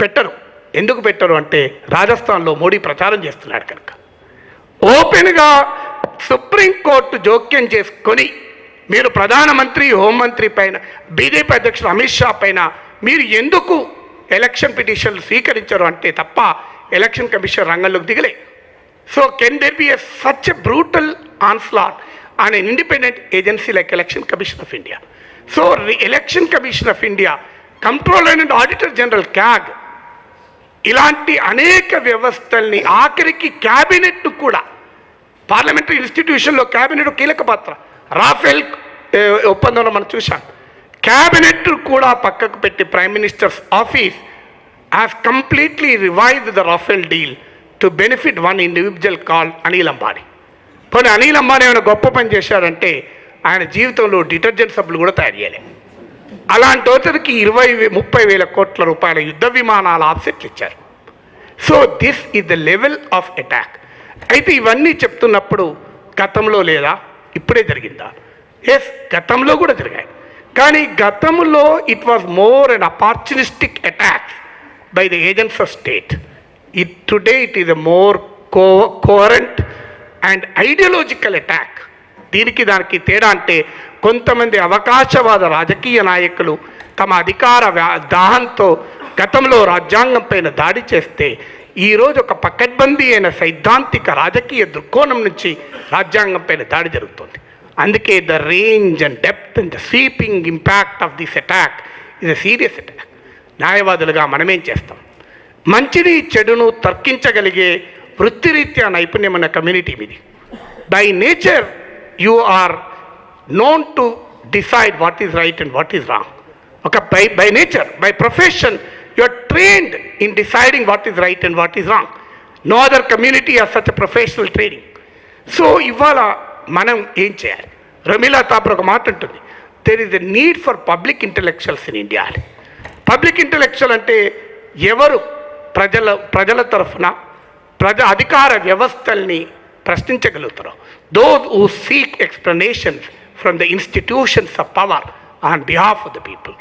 Speaker 1: పెట్టరు. ఎందుకు పెట్టరు అంటే రాజస్థాన్లో మోడీ ప్రచారం చేస్తున్నాడు కనుక. ఓపెన్గా సుప్రీంకోర్టు జోక్యం చేసుకొని మీరు ప్రధానమంత్రి, హోంమంత్రి పైన, బీజేపీ అధ్యక్షుడు అమిత్ షా పైన మీరు ఎందుకు ఎలక్షన్ పిటిషన్లు స్వీకరించరు అంటే తప్ప ఎలక్షన్ కమిషన్ రంగంలోకి దిగలే. So can there be such a brutal onslaught on an independent agency like election commission of India? So election commission of India, controller and auditor general CAG, ఇలాంటి అనేక వ్యవస్థల్ని, ఆఖరికి క్యాబినెట్ కూడా, పార్లమెంటరీ ఇన్స్టిట్యూషన్లో క్యాబినెట్ కీలక పాత్ర. Rafale ఒప్పందంలో మనం చూసాం. క్యాబినెట్ కూడా పక్కకు పెట్టి prime minister's office has completely revised the Rafale deal to benefit one individual called Anil Ambani. పోనీ అనిల్ అంబానీ ఏమైనా గొప్ప పని చేశాడంటే ఆయన జీవితంలో డిటర్జెంట్ సబ్బులు కూడా తయారు చేయలేదు. అలాంటి ఒకరికి 20-30 వేల కోట్ల రూపాయల యుద్ధ విమానాల ఆఫ్సెట్లు ఇచ్చారు. So this is the level of attack. అయితే ఇవన్నీ చెప్తున్నప్పుడు గతంలో లేదా ఇప్పుడే జరిగిందా? ఎస్, గతంలో కూడా జరిగాయి. కానీ గతంలో it was more and opportunistic attack by the agents of state. Today it is a more coherent and ideological attack. దీనికి దానికి తేడా అంటే కొంతమంది అవకాశవాద రాజకీయ నాయకులు తమ అధికార దాహంతో గతంలో రాజ్యాంగం పైన దాడి చేస్తే ఈరోజు ఒక పకడ్బందీ అయిన సైద్ధాంతిక రాజకీయ దృక్కోణం నుంచి రాజ్యాంగం పైన దాడి జరుగుతుంది. అందుకే the range and depth and the sweeping impact of this attack is a serious attack. న్యాయవాదులుగా మనమేం చేస్తాం? మంచిని చెడును తర్కించగలిగే వృత్తిరీత్యా నైపుణ్యం ఉన్న కమ్యూనిటీ మీది. By nature you are known to decide what is right and what is wrong. Okay, by nature, by profession, you are trained in deciding what is right and what is wrong. No other community has such a professional training. So ivala manam em cheyali? Ramila Thapar oka మాట ఉంటుంది, there is a need for public intellectuals in India. Public intellectual అంటే ఎవరు ప్రజల తరఫున అధికార వ్యవస్థల్ని ప్రశ్నించగలుగుతారో, those who seek explanations from the institutions of power on behalf of the people.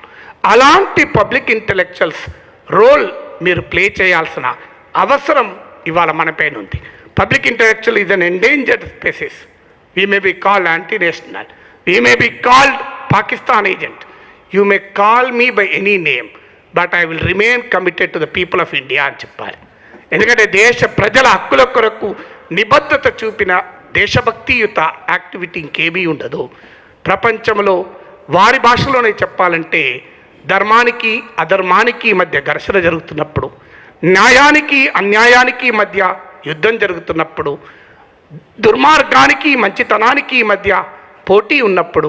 Speaker 1: అలాంటి public intellectuals role మీరు ప్లే చేయాల్సిన అవసరం ఇవాళ మన పైన ఉంది. Public intellectual is an endangered species. We may be called anti national, we may be called Pakistan agent, you may call me by any name, but I will remain committed to the people of India అని చెప్పాలి. ఎందుకంటే దేశ ప్రజల హక్కుల కొరకు నిబద్ధత చూపిన దేశభక్తియుత activity ఇంకేమీ ఉండదు. ప్రపంచంలో వారి భాషలోనే చెప్పాలంటే ధర్మానికి అధర్మానికి మధ్య ఘర్షణ జరుగుతున్నప్పుడు, న్యాయానికి అన్యాయానికి మధ్య యుద్ధం జరుగుతున్నప్పుడు, దుర్మార్గానికి మంచితనానికి మధ్య పోటీ ఉన్నప్పుడు,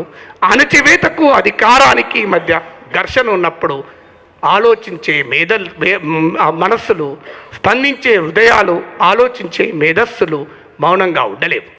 Speaker 1: అణచివేతకు అధికారానికి మధ్య ఘర్షణ ఉన్నప్పుడు ఆలోచించే మనస్సులు, స్పందించే హృదయాలు, ఆలోచించే మేధస్సులు మౌనంగా ఉండలేవు.